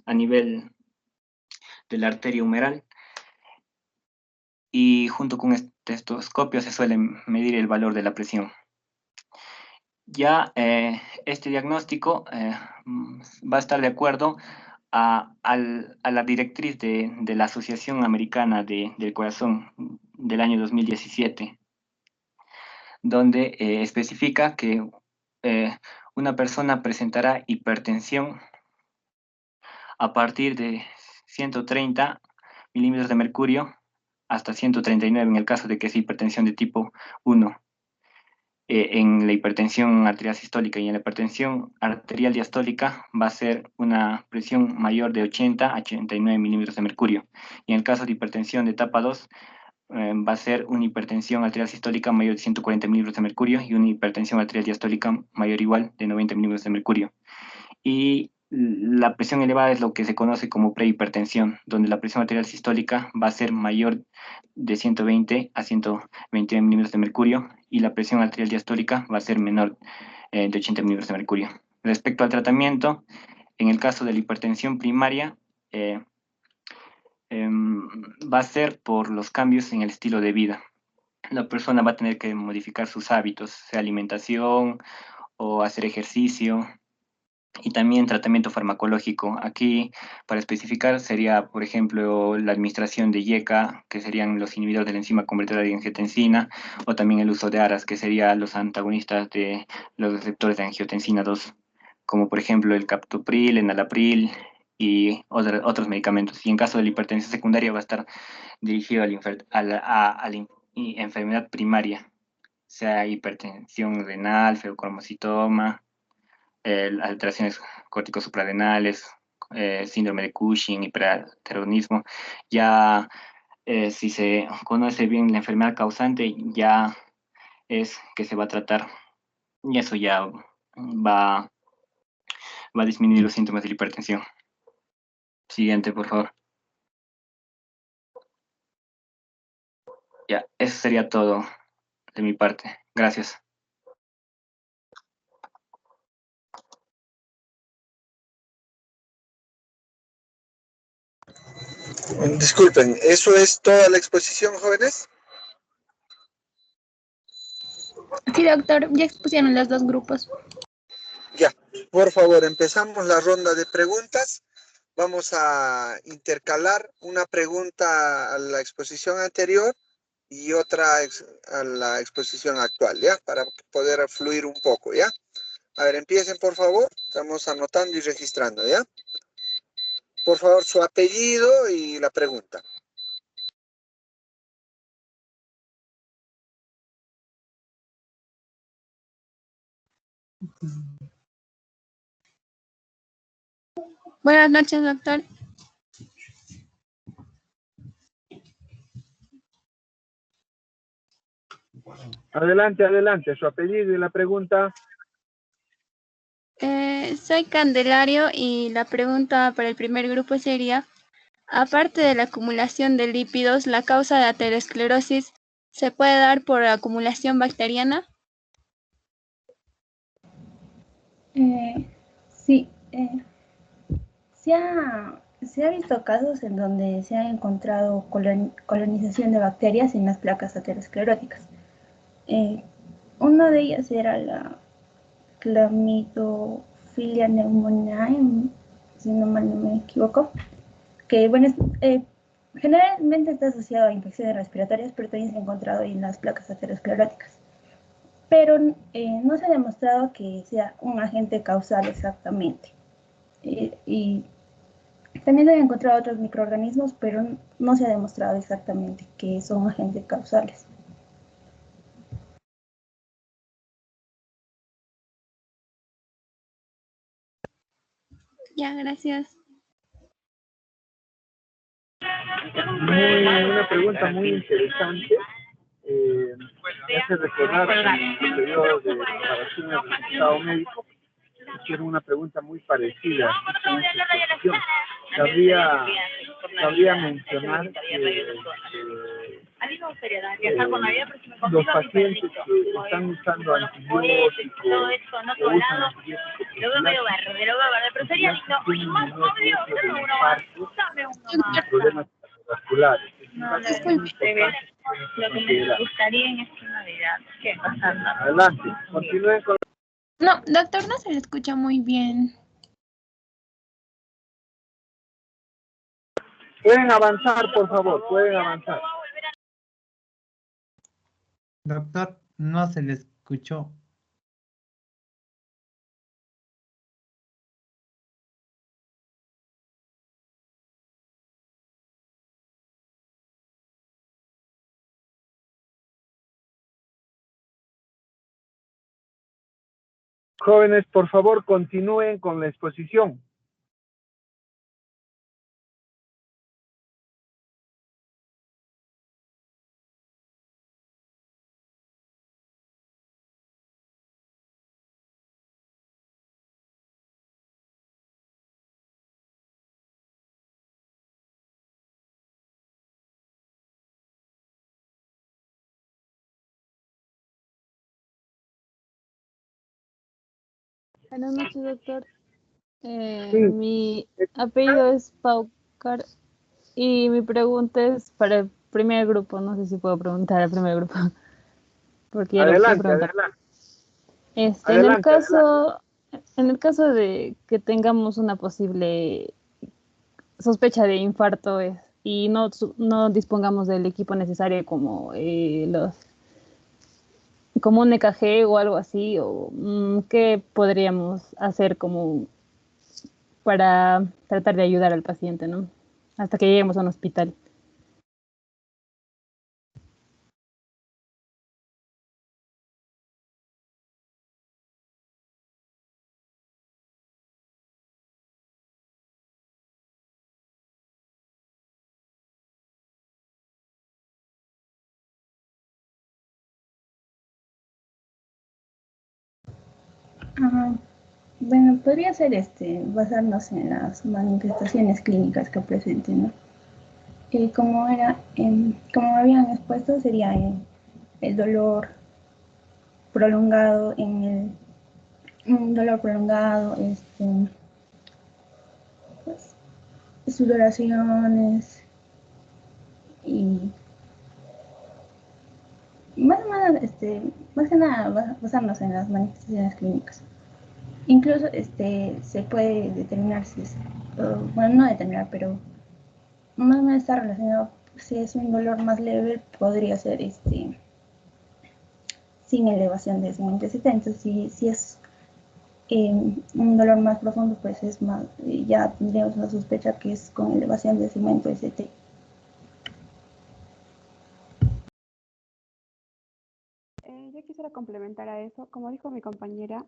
a nivel de la arteria humeral, y junto con este estetoscopio se suele medir el valor de la presión. Ya este diagnóstico va a estar de acuerdo a la directriz de la Asociación Americana del Corazón del año 2017, donde especifica que una persona presentará hipertensión a partir de 130 milímetros de mercurio hasta 139 en el caso de que es hipertensión de tipo 1. En la hipertensión arterial sistólica y en la hipertensión arterial diastólica va a ser una presión mayor de 80 a 89 milímetros de mercurio. Y en el caso de hipertensión de etapa 2, va a ser una hipertensión arterial sistólica mayor de 140 milímetros de mercurio y una hipertensión arterial diastólica mayor o igual de 90 milímetros de mercurio. Y la presión elevada es lo que se conoce como prehipertensión, donde la presión arterial sistólica va a ser mayor de 120 a 121 milímetros de mercurio y la presión arterial diastólica va a ser menor de 80 milímetros de mercurio. Respecto al tratamiento, en el caso de la hipertensión primaria, va a ser por los cambios en el estilo de vida. La persona va a tener que modificar sus hábitos, sea alimentación o hacer ejercicio, y también tratamiento farmacológico. Aquí, para especificar, sería, por ejemplo, la administración de IECA, que serían los inhibidores de la enzima convertidora de angiotensina, o también el uso de ARAS, que serían los antagonistas de los receptores de angiotensina 2, como por ejemplo el captopril, enalapril y otros medicamentos. Y en caso de la hipertensión secundaria va a estar dirigido a la enfermedad primaria, sea hipertensión renal, feocromocitoma, alteraciones córticos suprarrenales, síndrome de Cushing, hipertiroidismo. Ya si se conoce bien la enfermedad causante, ya es que se va a tratar y eso ya va a disminuir los síntomas de la hipertensión. Siguiente, por favor. Ya, eso sería todo de mi parte. Gracias. Disculpen, ¿eso es toda la exposición, jóvenes? Sí, doctor, ya expusieron los dos grupos. Ya, por favor, empezamos la ronda de preguntas. Vamos a intercalar una pregunta a la exposición anterior y otra a la exposición actual, ¿ya? Para poder fluir un poco, ¿ya? A ver, empiecen, por favor. Estamos anotando y registrando, ¿ya? Por favor, su apellido y la pregunta. Buenas noches, doctor. Adelante, su apellido y la pregunta. Soy Candelario y la pregunta para el primer grupo sería, aparte de la acumulación de lípidos, ¿la causa de aterosclerosis se puede dar por acumulación bacteriana? Sí, se ha visto casos en donde se ha encontrado colonización de bacterias en las placas ateroscleróticas. Una de ellas era la Chlamydophila pneumoniae, si no mal no me equivoco, que bueno, generalmente está asociado a infecciones respiratorias, pero también se ha encontrado en las placas ateroscleróticas. Pero no se ha demostrado que sea un agente causal exactamente. Y también se han encontrado otros microorganismos, pero no se ha demostrado exactamente que son agentes causales. Ya, gracias. Una pregunta muy interesante. Me hace recordar en el periodo de preparación del Estado médico, hicieron una pregunta muy parecida. ¿Sabría cabría mencionar que los pacientes que están usando antibióticos o usan antibióticos problemas cardiovasculares. Lo que me gustaría en esta Navidad, ¿qué pasa? Adelante, continúen con... No, doctor, no se le escucha muy bien. Pueden avanzar, por favor, pueden avanzar. Doctor, no se le escuchó. Jóvenes, por favor, continúen con la exposición. Buenas noches, doctor. Sí. Mi apellido es Paucar y mi pregunta es para el primer grupo. No sé si puedo preguntar al primer grupo, porque ya lo quiero preguntar. Adelante. En el caso de que tengamos una posible sospecha de infarto y no dispongamos del equipo necesario como como un EKG o algo así, o ¿qué podríamos hacer como para tratar de ayudar al paciente, ¿no? Hasta que lleguemos a un hospital. Bueno, podría ser basarnos en las manifestaciones clínicas que presenten, ¿no? Como habían expuesto, sería el dolor prolongado, pues, sudoraciones y más que nada basarnos en las manifestaciones clínicas. Incluso se puede determinar si es, bueno, no determinar, pero más o menos está relacionado, si es un dolor más leve, podría ser sin elevación de segmento ST. Entonces, si es un dolor más profundo, pues es más, ya tendríamos la sospecha que es con elevación de segmento ST. Yo quisiera complementar a eso, como dijo mi compañera,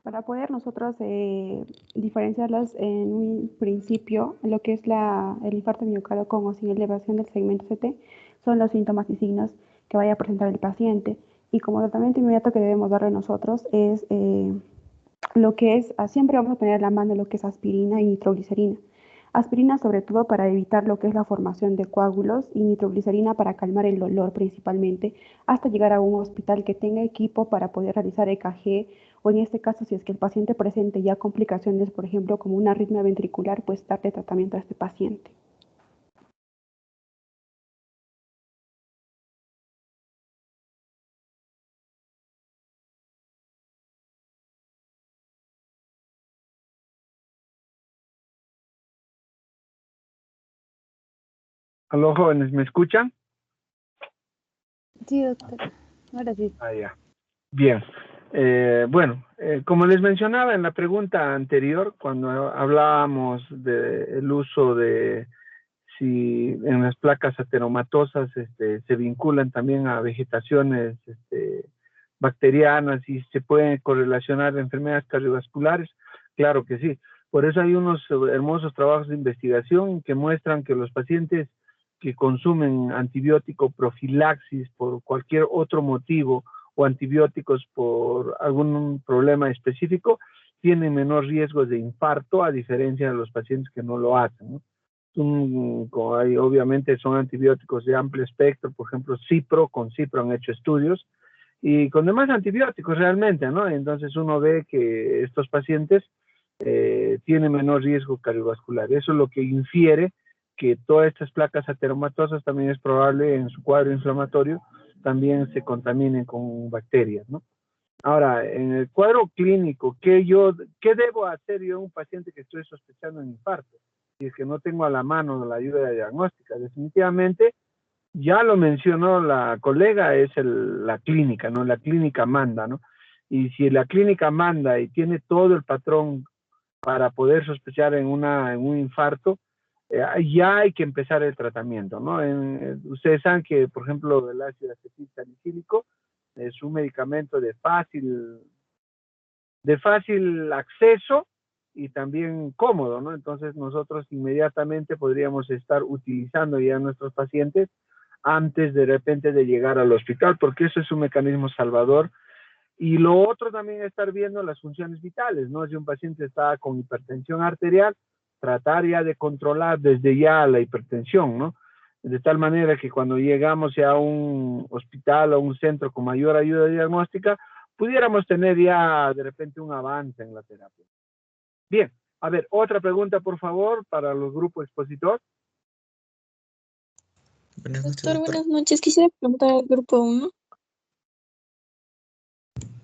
para poder nosotros diferenciarlas en un principio, lo que es el infarto miocardio con o sin elevación del segmento CT, son los síntomas y signos que vaya a presentar el paciente. Y como tratamiento inmediato que debemos darle nosotros es lo que es, siempre vamos a tener a la mano lo que es aspirina y nitroglicerina. Aspirina sobre todo para evitar lo que es la formación de coágulos y nitroglicerina para calmar el dolor principalmente, hasta llegar a un hospital que tenga equipo para poder realizar EKG, o en este caso si es que el paciente presente ya complicaciones, por ejemplo, como una arritmia ventricular, pues darle tratamiento a este paciente. Aló, jóvenes, ¿me escuchan? Sí, doctor. Ahora sí. Ya. Bien. Como les mencionaba en la pregunta anterior, cuando hablábamos del uso de si en las placas ateromatosas se vinculan también a vegetaciones bacterianas y se pueden correlacionar enfermedades cardiovasculares, claro que sí. Por eso hay unos hermosos trabajos de investigación que muestran que los pacientes que consumen antibiótico profilaxis por cualquier otro motivo o antibióticos por algún problema específico tienen menor riesgo de infarto a diferencia de los pacientes que no lo hacen, ¿no? Obviamente son antibióticos de amplio espectro, por ejemplo, Cipro, con Cipro han hecho estudios, y con demás antibióticos realmente, ¿no? Entonces uno ve que estos pacientes tienen menor riesgo cardiovascular. Eso es lo que infiere que todas estas placas ateromatosas también es probable en su cuadro inflamatorio también se contaminen con bacterias, ¿no? Ahora, en el cuadro clínico, ¿qué debo hacer yo en un paciente que estoy sospechando un infarto? Si es que no tengo a la mano la ayuda diagnóstica, definitivamente, ya lo mencionó la colega, es la clínica, ¿no? La clínica manda, ¿no? Y si la clínica manda y tiene todo el patrón para poder sospechar en un infarto, ya hay que empezar el tratamiento, ¿no? Ustedes saben que, por ejemplo, el ácido acetil salicílico es un medicamento de fácil acceso y también cómodo, ¿no? Entonces nosotros inmediatamente podríamos estar utilizando ya a nuestros pacientes antes de repente de llegar al hospital, porque eso es un mecanismo salvador. Y lo otro también es estar viendo las funciones vitales, ¿no? Si un paciente está con hipertensión arterial, tratar ya de controlar desde ya la hipertensión, ¿no? De tal manera que cuando llegamos ya a un hospital o un centro con mayor ayuda diagnóstica, pudiéramos tener ya de repente un avance en la terapia. Bien, a ver, otra pregunta por favor para los grupos expositor. Buenas noches, Doctor, doctor. buenas noches. Quisiera preguntar al grupo 1.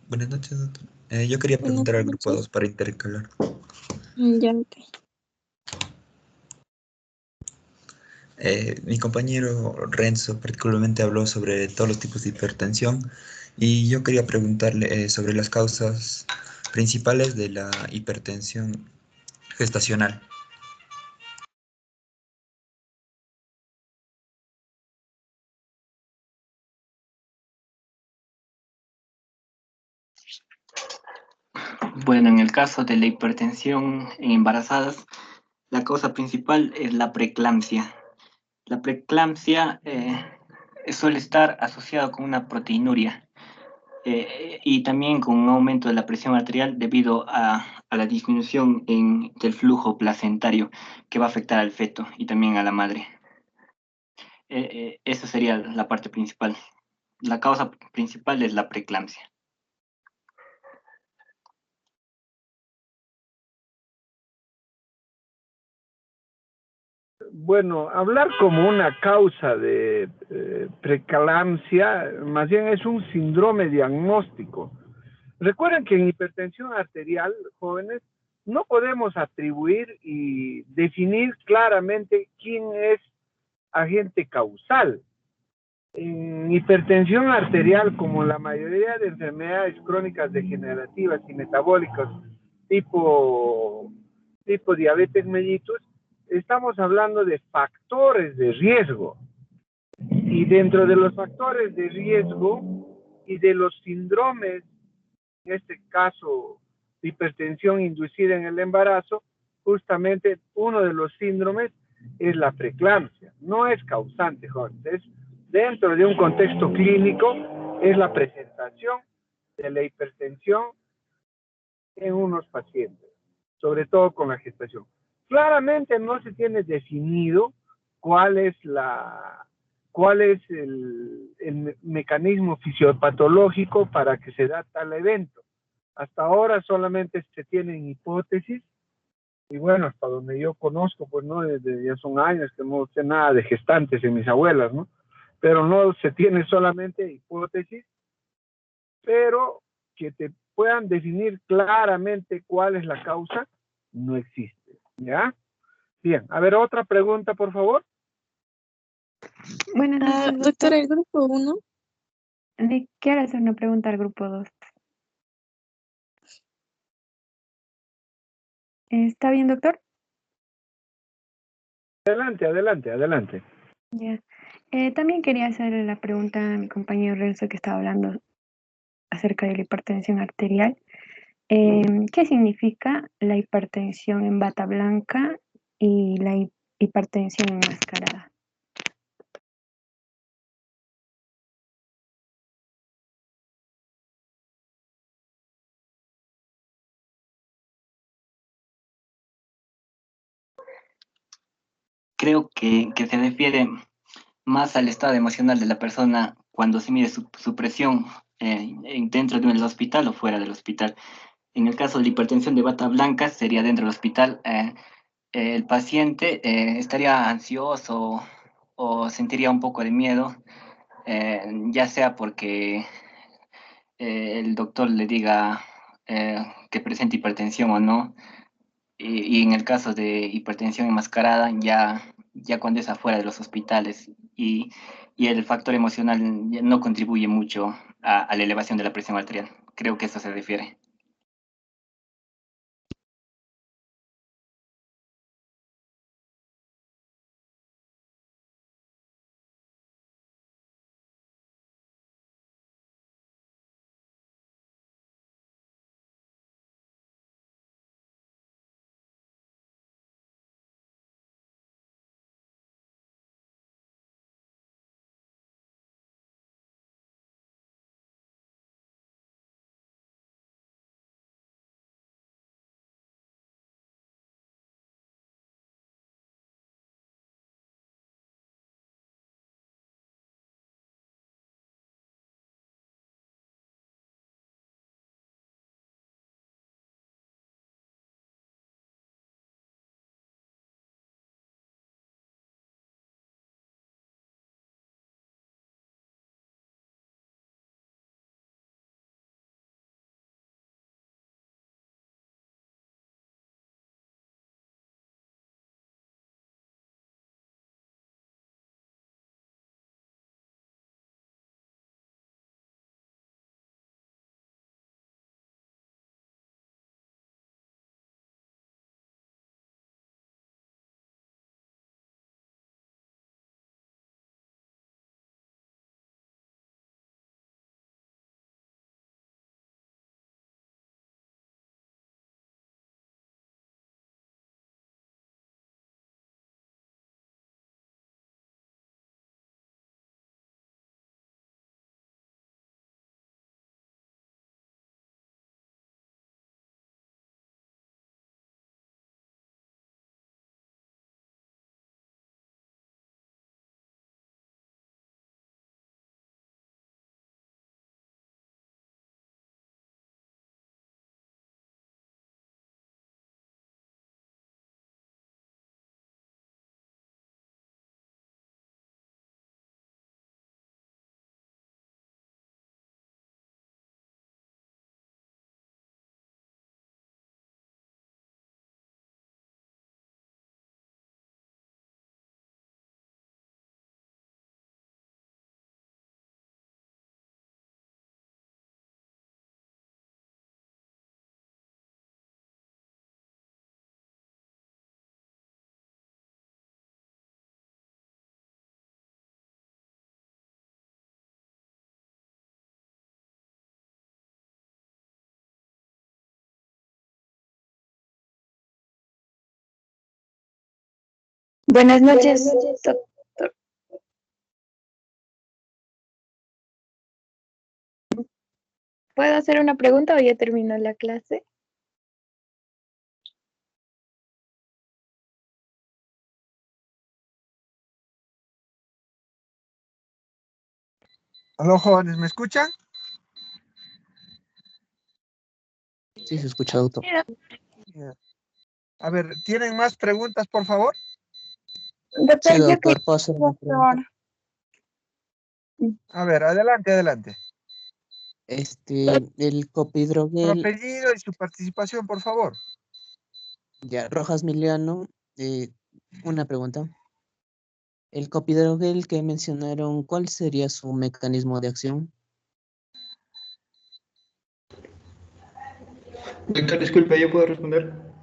Buenas noches, doctor. Yo quería Buenas preguntar al grupo noches. 2 para intercalar. Ya, ok. Mi compañero Renzo particularmente habló sobre todos los tipos de hipertensión y yo quería preguntarle sobre las causas principales de la hipertensión gestacional. Bueno, en el caso de la hipertensión en embarazadas, la causa principal es la preeclampsia. La preeclampsia suele estar asociada con una proteinuria y también con un aumento de la presión arterial debido a la disminución del flujo placentario que va a afectar al feto y también a la madre. Esa sería la parte principal. La causa principal es la preeclampsia. Bueno, hablar como una causa de preeclampsia, más bien es un síndrome diagnóstico. Recuerden que en hipertensión arterial, jóvenes, no podemos atribuir y definir claramente quién es agente causal. En hipertensión arterial, como la mayoría de enfermedades crónicas degenerativas y metabólicas tipo diabetes mellitus, estamos hablando de factores de riesgo. Y dentro de los factores de riesgo y de los síndromes, en este caso, de hipertensión inducida en el embarazo, justamente uno de los síndromes es la preeclampsia. No es causante, jóvenes, es dentro de un contexto clínico, es la presentación de la hipertensión en unos pacientes, sobre todo con la gestación. Claramente no se tiene definido cuál es el mecanismo fisiopatológico para que se da tal evento. Hasta ahora solamente se tienen hipótesis, y bueno, hasta donde yo conozco, pues no, desde ya son años que no sé nada de gestantes en mis abuelas, ¿no? Pero no se tiene solamente hipótesis, pero que te puedan definir claramente cuál es la causa, no existe, ¿ya? Bien, a ver, otra pregunta, por favor. Buenas noches, Doctor, doctor. el grupo 1. Le quiero hacer una pregunta al grupo 2. ¿Está bien, doctor? Adelante. Ya. También quería hacerle la pregunta a mi compañero Renzo que estaba hablando acerca de la hipertensión arterial. ¿Qué significa la hipertensión en bata blanca y la hipertensión enmascarada? creo que se refiere más al estado emocional de la persona cuando se mide su presión dentro del hospital o fuera del hospital. En el caso de la hipertensión de bata blanca, sería dentro del hospital. El paciente estaría ansioso o sentiría un poco de miedo, ya sea porque el doctor le diga que presente hipertensión o no, y en el caso de hipertensión enmascarada, ya cuando es afuera de los hospitales y el factor emocional ya no contribuye mucho a la elevación de la presión arterial. Creo que eso se refiere. Buenas noches, doctor. ¿Puedo hacer una pregunta o ya terminó la clase? Aló, jóvenes, ¿me escuchan? Sí, se escucha, doctor. Ya. A ver, ¿tienen más preguntas, por favor? Sí, doctor, ¿puedo hacer una pregunta? A ver, adelante, adelante. El Su copidrogel, apellido y su participación, por favor. ya, Rojas Miliano, una pregunta. El copidrogel que mencionaron, ¿cuál sería su mecanismo de acción? Doctor, disculpe, ¿yo puedo responder?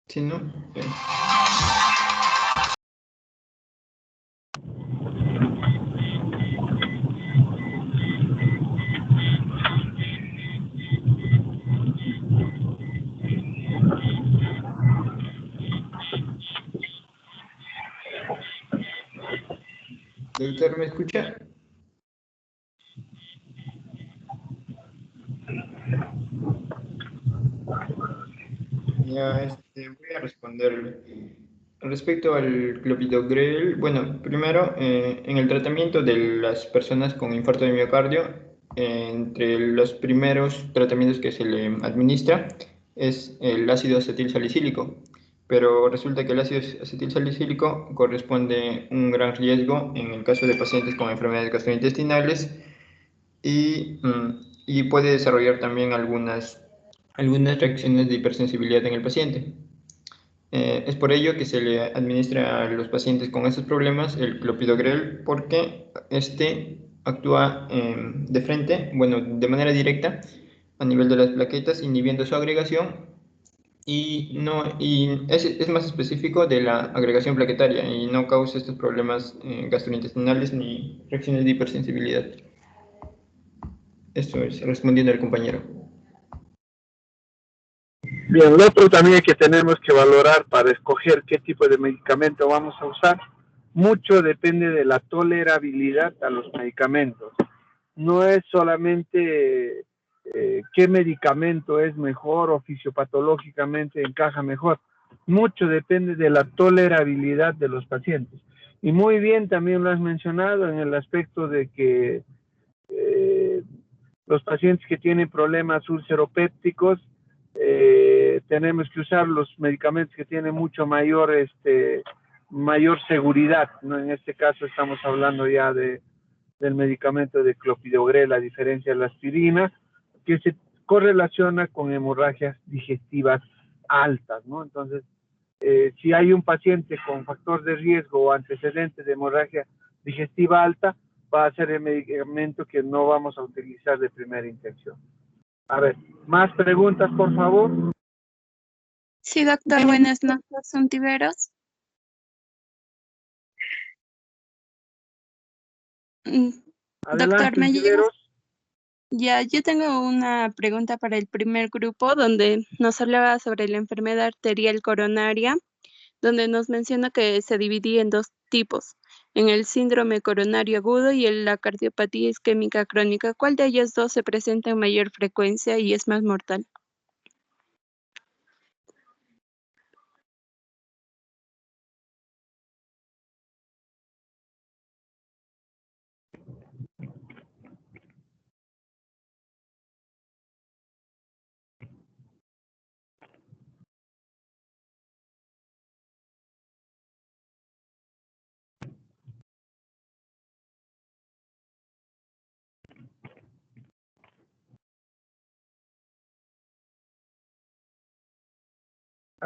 Si no, doctor, ¿me escucha? Ya, voy a responderle. Respecto al clopidogrel, bueno, primero, en el tratamiento de las personas con infarto de miocardio, entre los primeros tratamientos que se le administra es el ácido acetilsalicílico, pero resulta que el ácido acetilsalicílico corresponde un gran riesgo en el caso de pacientes con enfermedades gastrointestinales y puede desarrollar también algunas reacciones de hipersensibilidad en el paciente. Es por ello que se le administra a los pacientes con estos problemas el clopidogrel, porque este actúa de frente, bueno, de manera directa a nivel de las plaquetas, inhibiendo su agregación y es más específico de la agregación plaquetaria y no causa estos problemas gastrointestinales ni reacciones de hipersensibilidad. Esto es respondiendo al compañero. Bien, lo otro también que tenemos que valorar para escoger qué tipo de medicamento vamos a usar, mucho depende de la tolerabilidad a los medicamentos. No es solamente qué medicamento es mejor o fisiopatológicamente encaja mejor. Mucho depende de la tolerabilidad de los pacientes. Y muy bien también lo has mencionado en el aspecto de que los pacientes que tienen problemas ulceropépticos, tenemos que usar los medicamentos que tienen mucho mayor seguridad, ¿no? En este caso estamos hablando ya del medicamento de clopidogrel, a diferencia de la aspirina, que se correlaciona con hemorragias digestivas altas, ¿no? Entonces, si hay un paciente con factor de riesgo o antecedentes de hemorragia digestiva alta, va a ser el medicamento que no vamos a utilizar de primera intención. A ver, ¿más preguntas, por favor? Sí, doctor, buenas noches, son Tiberos. Adelante, Doctor, me llega. Tiberos. Ya, yo tengo una pregunta para el primer grupo donde nos hablaba sobre la enfermedad arterial coronaria, donde nos menciona que se dividía en dos tipos, en el síndrome coronario agudo y en la cardiopatía isquémica crónica. ¿Cuál de ellos dos se presenta en mayor frecuencia y es más mortal?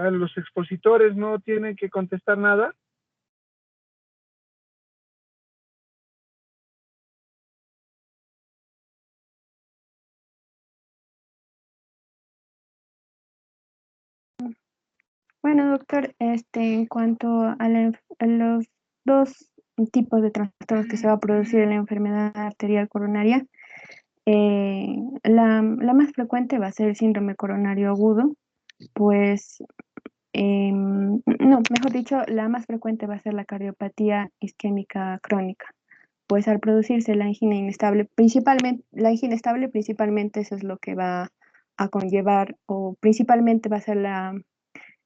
Los expositores no tienen que contestar nada. Bueno, doctor, en cuanto a los dos tipos de trastornos que se va a producir en la enfermedad arterial coronaria, la más frecuente va a ser el síndrome coronario agudo, pues, no, mejor dicho, la más frecuente va a ser la cardiopatía isquémica crónica, pues al producirse la angina inestable, principalmente eso es lo que va a conllevar, o principalmente va a ser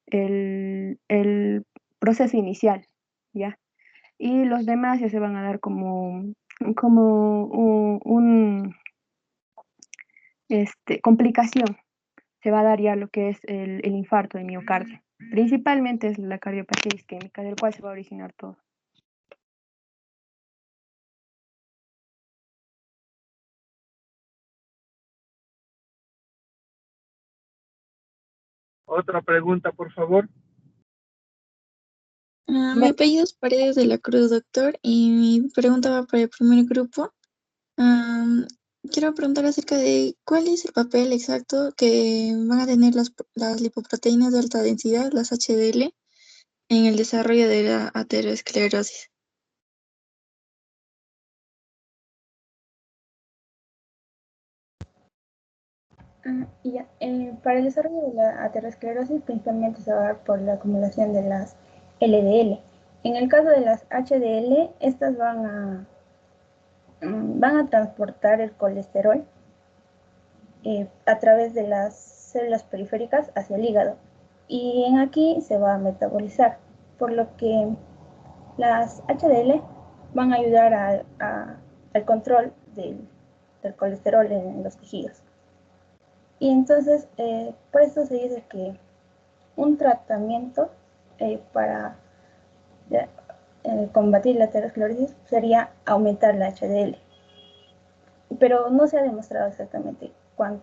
el proceso inicial, ¿ya? Y los demás ya se van a dar como complicación. Se va a dar ya lo que es el infarto de miocardio. Principalmente es la cardiopatía isquémica, del cual se va a originar todo. Otra pregunta, por favor. Mi apellido es Paredes de la Cruz, doctor, y mi pregunta va para el primer grupo. Quiero preguntar acerca de cuál es el papel exacto que van a tener las lipoproteínas de alta densidad, las HDL, en el desarrollo de la aterosclerosis. Para el desarrollo de la aterosclerosis principalmente se va a dar por la acumulación de las LDL. En el caso de las HDL, estas van a transportar el colesterol a través de las células periféricas hacia el hígado y en aquí se va a metabolizar, por lo que las HDL van a ayudar al control del colesterol en los tejidos. Y entonces, por eso se dice que un tratamiento para combatir la aterosclerosis sería aumentar la HDL. Pero no se ha demostrado exactamente cuán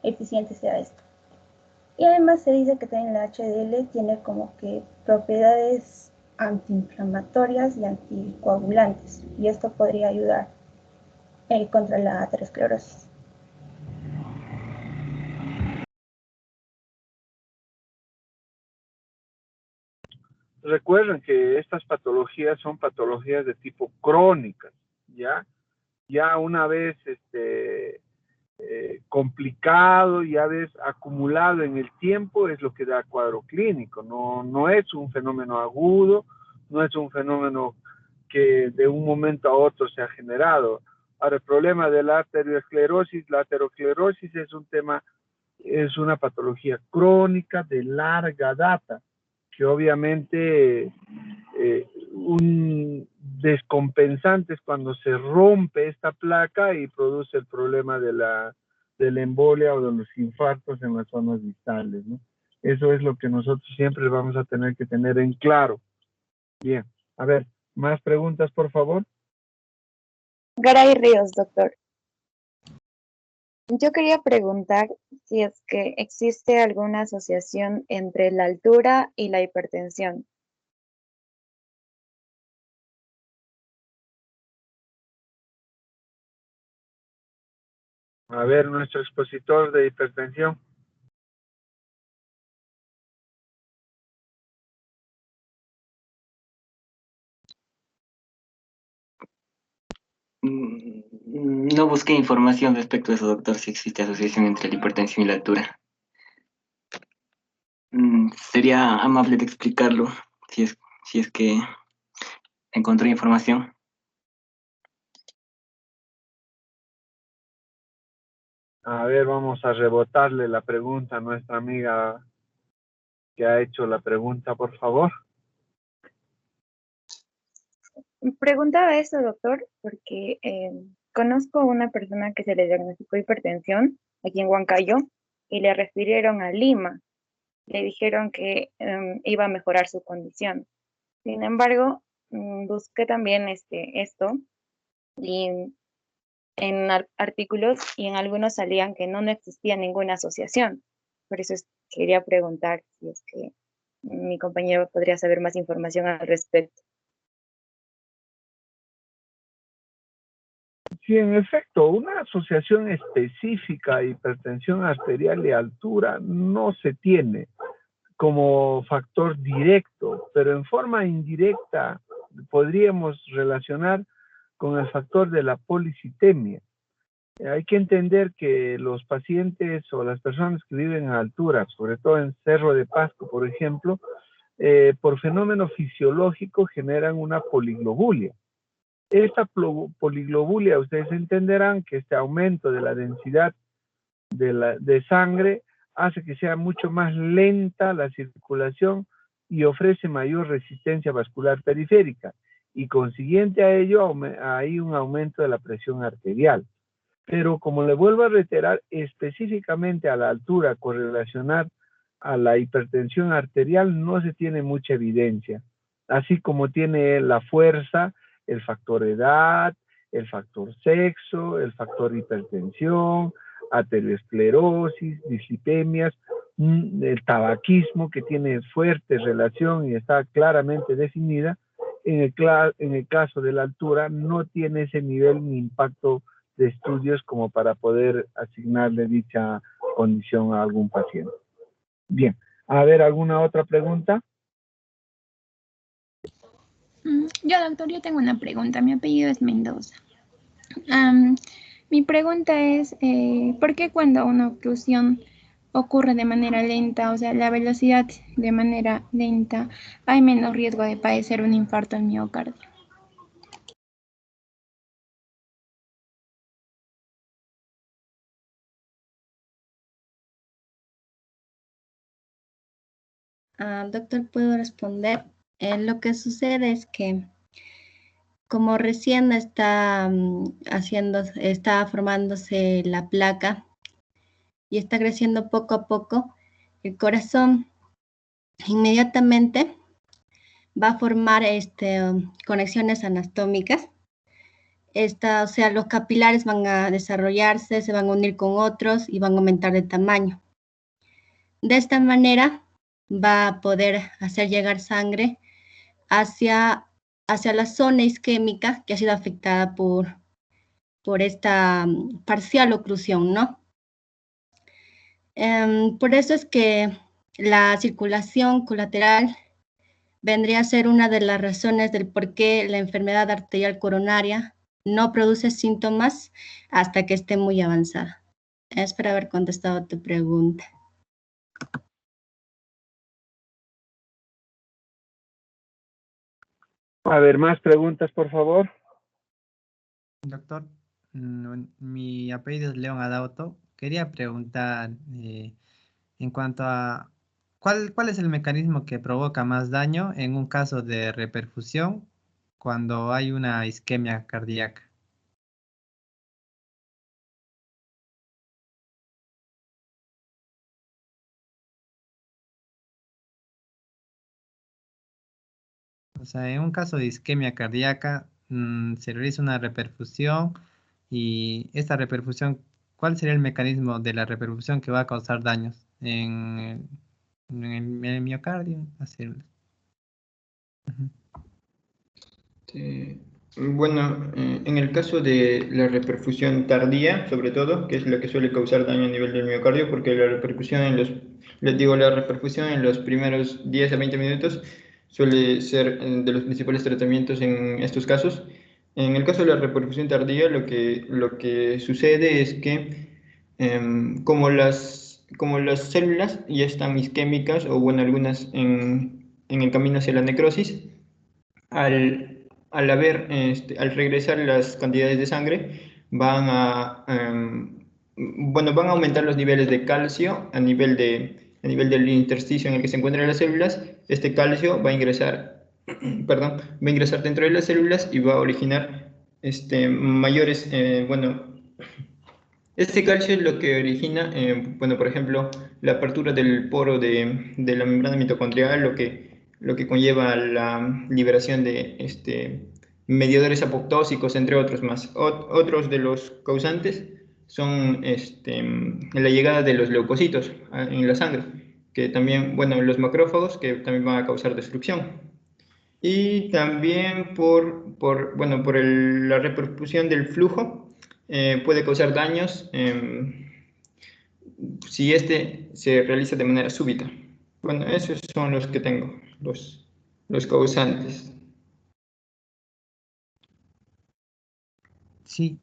eficiente sea esto. Y además se dice que también la HDL tiene como que propiedades antiinflamatorias y anticoagulantes, y esto podría ayudar contra la aterosclerosis. Recuerden que estas patologías son patologías de tipo crónicas, ¿ya? Ya una vez complicado, ya ves acumulado en el tiempo, es lo que da cuadro clínico. No es un fenómeno agudo, no es un fenómeno que de un momento a otro se ha generado. Ahora, el problema de la aterosclerosis es un tema, es una patología crónica de larga data, que obviamente un descompensante es cuando se rompe esta placa y produce el problema de la embolia o de los infartos en las zonas distales, ¿no? Eso es lo que nosotros siempre vamos a tener que tener en claro. Bien, a ver, más preguntas, por favor. Garay Ríos, doctor. Yo quería preguntar si es que existe alguna asociación entre la altura y la hipertensión. A ver, nuestro expositor de hipertensión. No busqué información respecto a eso, doctor, si existe asociación entre la hipertensión y la altura. Sería amable de explicarlo, si es que encontré información. A ver, vamos a rebotarle la pregunta a nuestra amiga que ha hecho la pregunta, por favor. Preguntaba eso, doctor, porque conozco a una persona que se le diagnosticó hipertensión aquí en Huancayo y le refirieron a Lima. Le dijeron que iba a mejorar su condición. Sin embargo, busqué también esto y en artículos y en algunos salían que no existía ninguna asociación. Por eso quería preguntar si es que mi compañero podría saber más información al respecto. Sí, en efecto, una asociación específica a hipertensión arterial y altura no se tiene como factor directo, pero en forma indirecta podríamos relacionar con el factor de la policitemia. Hay que entender que los pacientes o las personas que viven a altura, sobre todo en Cerro de Pasco, por ejemplo, por fenómeno fisiológico generan una poliglobulia. Esta poliglobulia, ustedes entenderán que este aumento de la densidad de sangre hace que sea mucho más lenta la circulación y ofrece mayor resistencia vascular periférica, y consiguiente a ello hay un aumento de la presión arterial. Pero como le vuelvo a reiterar, específicamente a la altura correlacionar a la hipertensión arterial no se tiene mucha evidencia, así como tiene la fuerza, el factor edad, el factor sexo, el factor hipertensión, aterosclerosis, dislipemias, el tabaquismo, que tiene fuerte relación y está claramente definida. En el caso de la altura no tiene ese nivel ni impacto de estudios como para poder asignarle dicha condición a algún paciente. Bien, a ver, ¿alguna otra pregunta? Doctor, yo tengo una pregunta. Mi apellido es Mendoza. Mi pregunta es, ¿por qué cuando una oclusión ocurre de manera lenta, o sea, la velocidad de manera lenta, hay menos riesgo de padecer un infarto al miocardio? Doctor, ¿puedo responder? Lo que sucede es que como recién está formándose la placa y está creciendo poco a poco, el corazón inmediatamente va a formar conexiones anatómicas. O sea, los capilares van a desarrollarse, se van a unir con otros y van a aumentar de tamaño. De esta manera va a poder hacer llegar sangre hacia la zona isquémica que ha sido afectada por esta parcial oclusión, ¿no? Por eso es que la circulación colateral vendría a ser una de las razones del por qué la enfermedad arterial coronaria no produce síntomas hasta que esté muy avanzada. Espero haber contestado tu pregunta. A ver, más preguntas, por favor. Doctor, mi apellido es León Adauto. Quería preguntar en cuanto a ¿cuál es el mecanismo que provoca más daño en un caso de reperfusión cuando hay una isquemia cardíaca? O sea, en un caso de isquemia cardíaca, se realiza una reperfusión y esta reperfusión, ¿cuál sería el mecanismo de la reperfusión que va a causar daños en el miocardio? Así. Ujú. Bueno, en el caso de la reperfusión tardía, sobre todo, que es la que suele causar daño a nivel del miocardio, porque la repercusión les digo, la reperfusión en los primeros 10 a 20 minutos suele ser de los principales tratamientos en estos casos. En el caso de la reperfusión tardía, lo que sucede es que como las células ya están isquémicas, o bueno, algunas en el camino hacia la necrosis, al regresar las cantidades de sangre, van a aumentar los niveles de calcio a nivel del intersticio en el que se encuentran las células. Este calcio va a ingresar, perdón, va a ingresar dentro de las células y va a originar mayores, este calcio es lo que origina, por ejemplo, la apertura del poro de la membrana mitocondrial, lo que conlleva la liberación de mediadores apoptósicos, entre otros más. Otros de los causantes son la llegada de los leucocitos en la sangre, que también, bueno, los macrófagos, que también van a causar destrucción. Y también por la repercusión del flujo, puede causar daños si este se realiza de manera súbita. Bueno, esos son los que tengo, los causantes. Sí,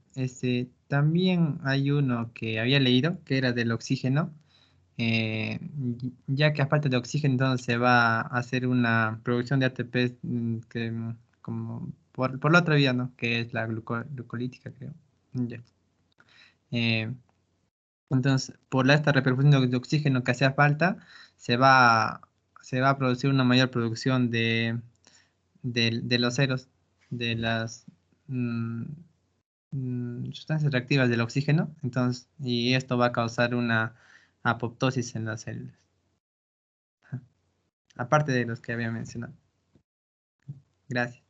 también hay uno que había leído que era del oxígeno, ya que aparte de oxígeno entonces se va a hacer una producción de ATP como por la otra vía, ¿no? Que es la glucolítica, creo. Ya. Eh, entonces, por esta repercusión de oxígeno que hacía falta, se va, se va a producir una mayor producción de los ceros, de las sustancias reactivas del oxígeno, entonces, y esto va a causar una apoptosis en las células, aparte de los que había mencionado. Gracias.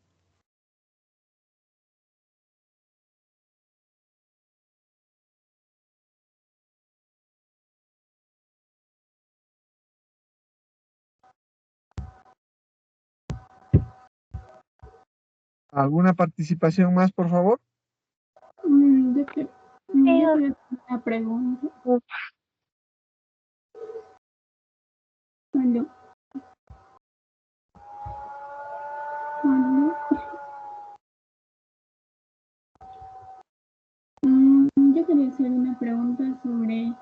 ¿Alguna participación más, por favor? Yo quería hacer una pregunta. Aló. Aló. Yo quería hacer una pregunta sobre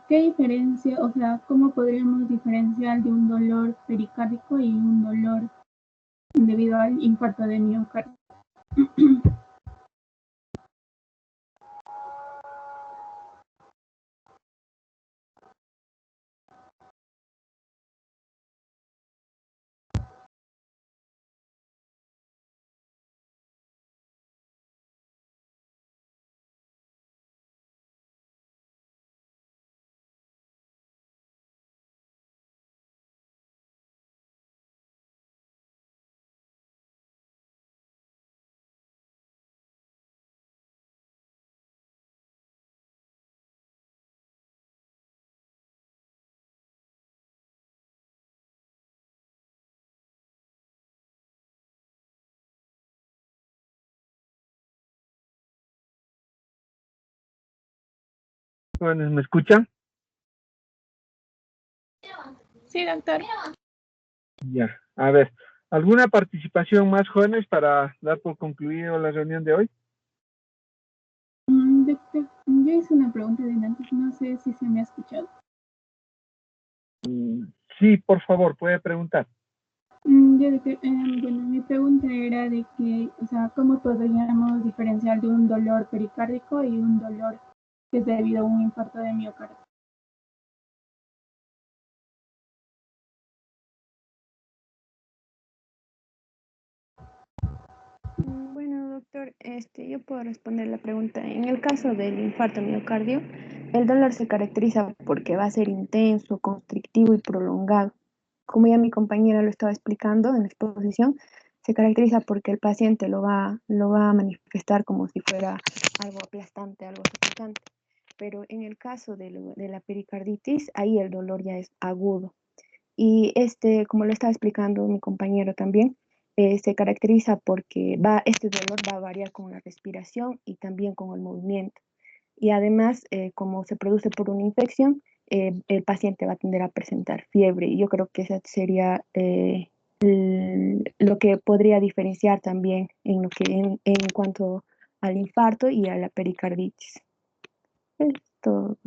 qué diferencia, o sea, cómo podríamos diferenciar de un dolor pericárdico y un dolor debido al infarto de miocardio. Jóvenes, ¿me escuchan? Sí, doctor. Ya, a ver, ¿alguna participación más, jóvenes, para dar por concluido la reunión de hoy? Doctor, yo hice una pregunta de antes, no sé si se me ha escuchado. Sí, por favor, puede preguntar. Bueno, mi pregunta era de que, o sea, ¿cómo podríamos diferenciar de un dolor pericárdico y un dolor que es debido a un infarto de miocardio? Bueno, doctor, yo puedo responder la pregunta. En el caso del infarto miocardio, el dolor se caracteriza porque va a ser intenso, constrictivo y prolongado. Como ya mi compañera lo estaba explicando en la exposición, se caracteriza porque el paciente lo va a manifestar como si fuera algo aplastante, algo sofocante. Pero en el caso de la pericarditis, ahí el dolor ya es agudo. Y como lo estaba explicando mi compañero también, se caracteriza porque este dolor va a variar con la respiración y también con el movimiento. Y además, como se produce por una infección, el paciente va a tender a presentar fiebre. Y yo creo que ese sería lo que podría diferenciar también en cuanto al infarto y a la pericarditis. Es todo.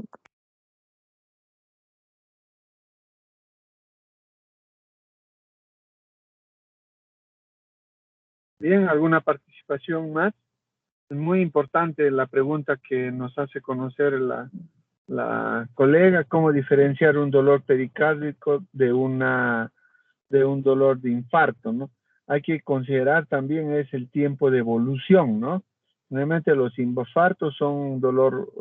Bien, ¿alguna participación más? Es muy importante la pregunta que nos hace conocer la colega, cómo diferenciar un dolor pericárdico de un dolor de infarto, ¿no? Hay que considerar también es el tiempo de evolución, ¿no? Normalmente los infartos son un dolor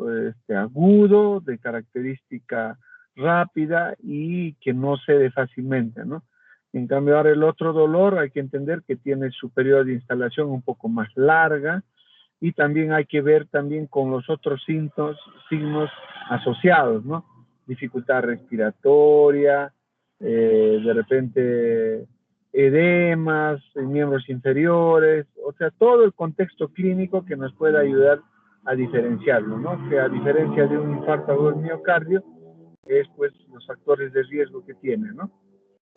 agudo, de característica rápida y que no cede fácilmente, ¿no? En cambio, ahora el otro dolor hay que entender que tiene su periodo de instalación un poco más larga y también hay que ver también con los otros signos asociados, ¿no? Dificultad respiratoria, de repente edemas en miembros inferiores, o sea, todo el contexto clínico que nos pueda ayudar a diferenciarlo, ¿no? Que a diferencia de un infarto agudo del miocardio, es pues los factores de riesgo que tiene, ¿no?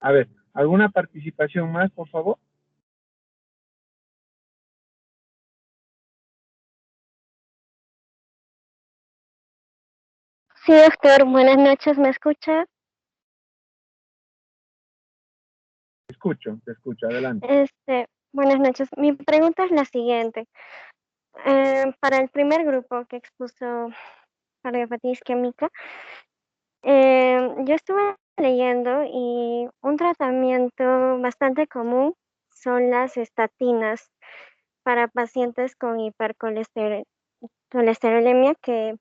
A ver, ¿alguna participación más, por favor? Sí, doctor, buenas noches, ¿me escucha? Te escucho, adelante. Buenas noches. Mi pregunta es la siguiente. Para el primer grupo que expuso cardiopatía isquémica, yo estuve leyendo y un tratamiento bastante común son las estatinas para pacientes con hipercolesterolemia que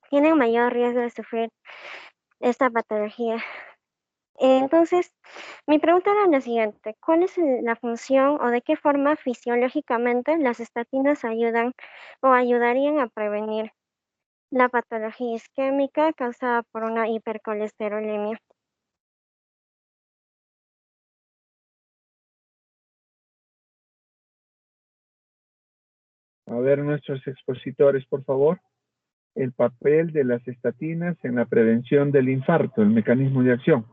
tienen mayor riesgo de sufrir esta patología. Entonces, mi pregunta era la siguiente: ¿cuál es la función o de qué forma fisiológicamente las estatinas ayudan o ayudarían a prevenir la patología isquémica causada por una hipercolesterolemia? A ver, nuestros expositores, por favor, el papel de las estatinas en la prevención del infarto, el mecanismo de acción.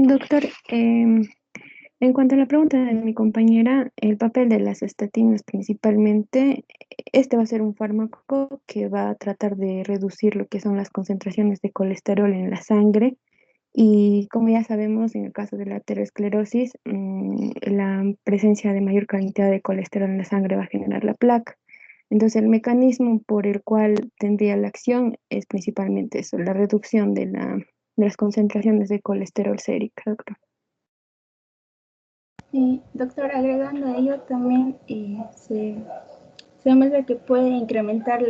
Doctor, en cuanto a la pregunta de mi compañera, el papel de las estatinas principalmente, va a ser un fármaco que va a tratar de reducir lo que son las concentraciones de colesterol en la sangre y como ya sabemos, en el caso de la aterosclerosis, la presencia de mayor cantidad de colesterol en la sangre va a generar la placa. Entonces, el mecanismo por el cual tendría la acción es principalmente eso, la reducción de las concentraciones de colesterol sérica, doctor. Y doctor, agregando a ello también se demuestra que puede incrementar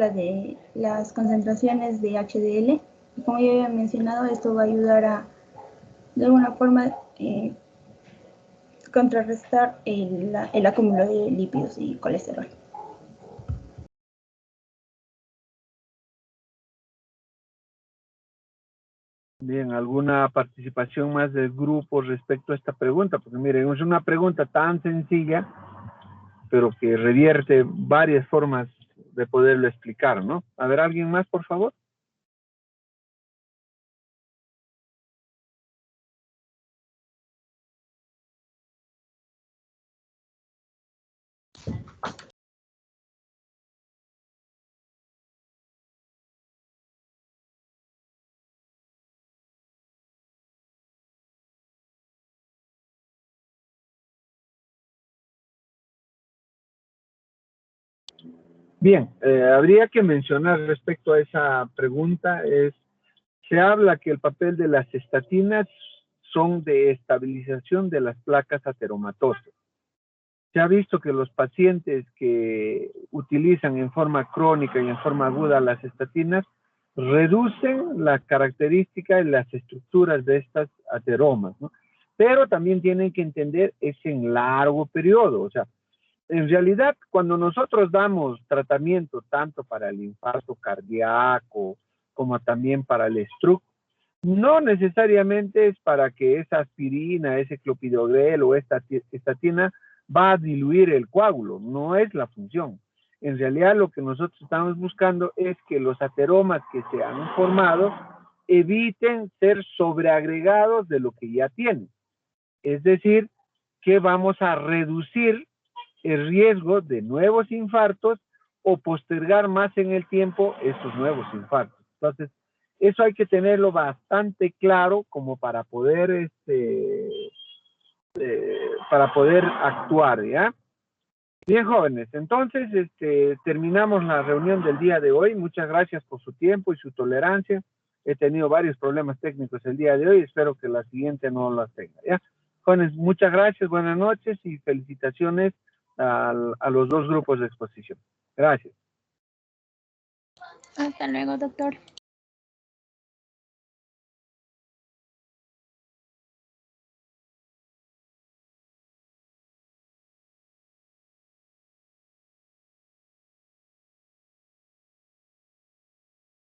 las concentraciones de HDL. Y como ya había mencionado, esto va a ayudar a, de alguna forma, contrarrestar el acúmulo de lípidos y colesterol. Bien, ¿alguna participación más del grupo respecto a esta pregunta? Porque miren, es una pregunta tan sencilla, pero que revierte varias formas de poderlo explicar, ¿no? A ver, ¿alguien más, por favor? Bien, habría que mencionar respecto a esa pregunta, se habla que el papel de las estatinas son de estabilización de las placas ateromatosas. Se ha visto que los pacientes que utilizan en forma crónica y en forma aguda las estatinas reducen las características y las estructuras de estas ateromas, ¿no? Pero también tienen que entender es en largo periodo, o sea, en realidad, cuando nosotros damos tratamiento tanto para el infarto cardíaco como también para el stroke, no necesariamente es para que esa aspirina, ese clopidogrel o esta estatina va a diluir el coágulo, no es la función. En realidad lo que nosotros estamos buscando es que los ateromas que se han formado eviten ser sobreagregados de lo que ya tienen. Es decir, que vamos a reducir el riesgo de nuevos infartos o postergar más en el tiempo esos nuevos infartos. Entonces, eso hay que tenerlo bastante claro como para poder, actuar, ¿ya? Bien, jóvenes, entonces terminamos la reunión del día de hoy. Muchas gracias por su tiempo y su tolerancia. He tenido varios problemas técnicos el día de hoy. Espero que la siguiente no las tenga, ¿ya? Jóvenes, muchas gracias, buenas noches y felicitaciones a los dos grupos de exposición. Gracias. Hasta luego, doctor.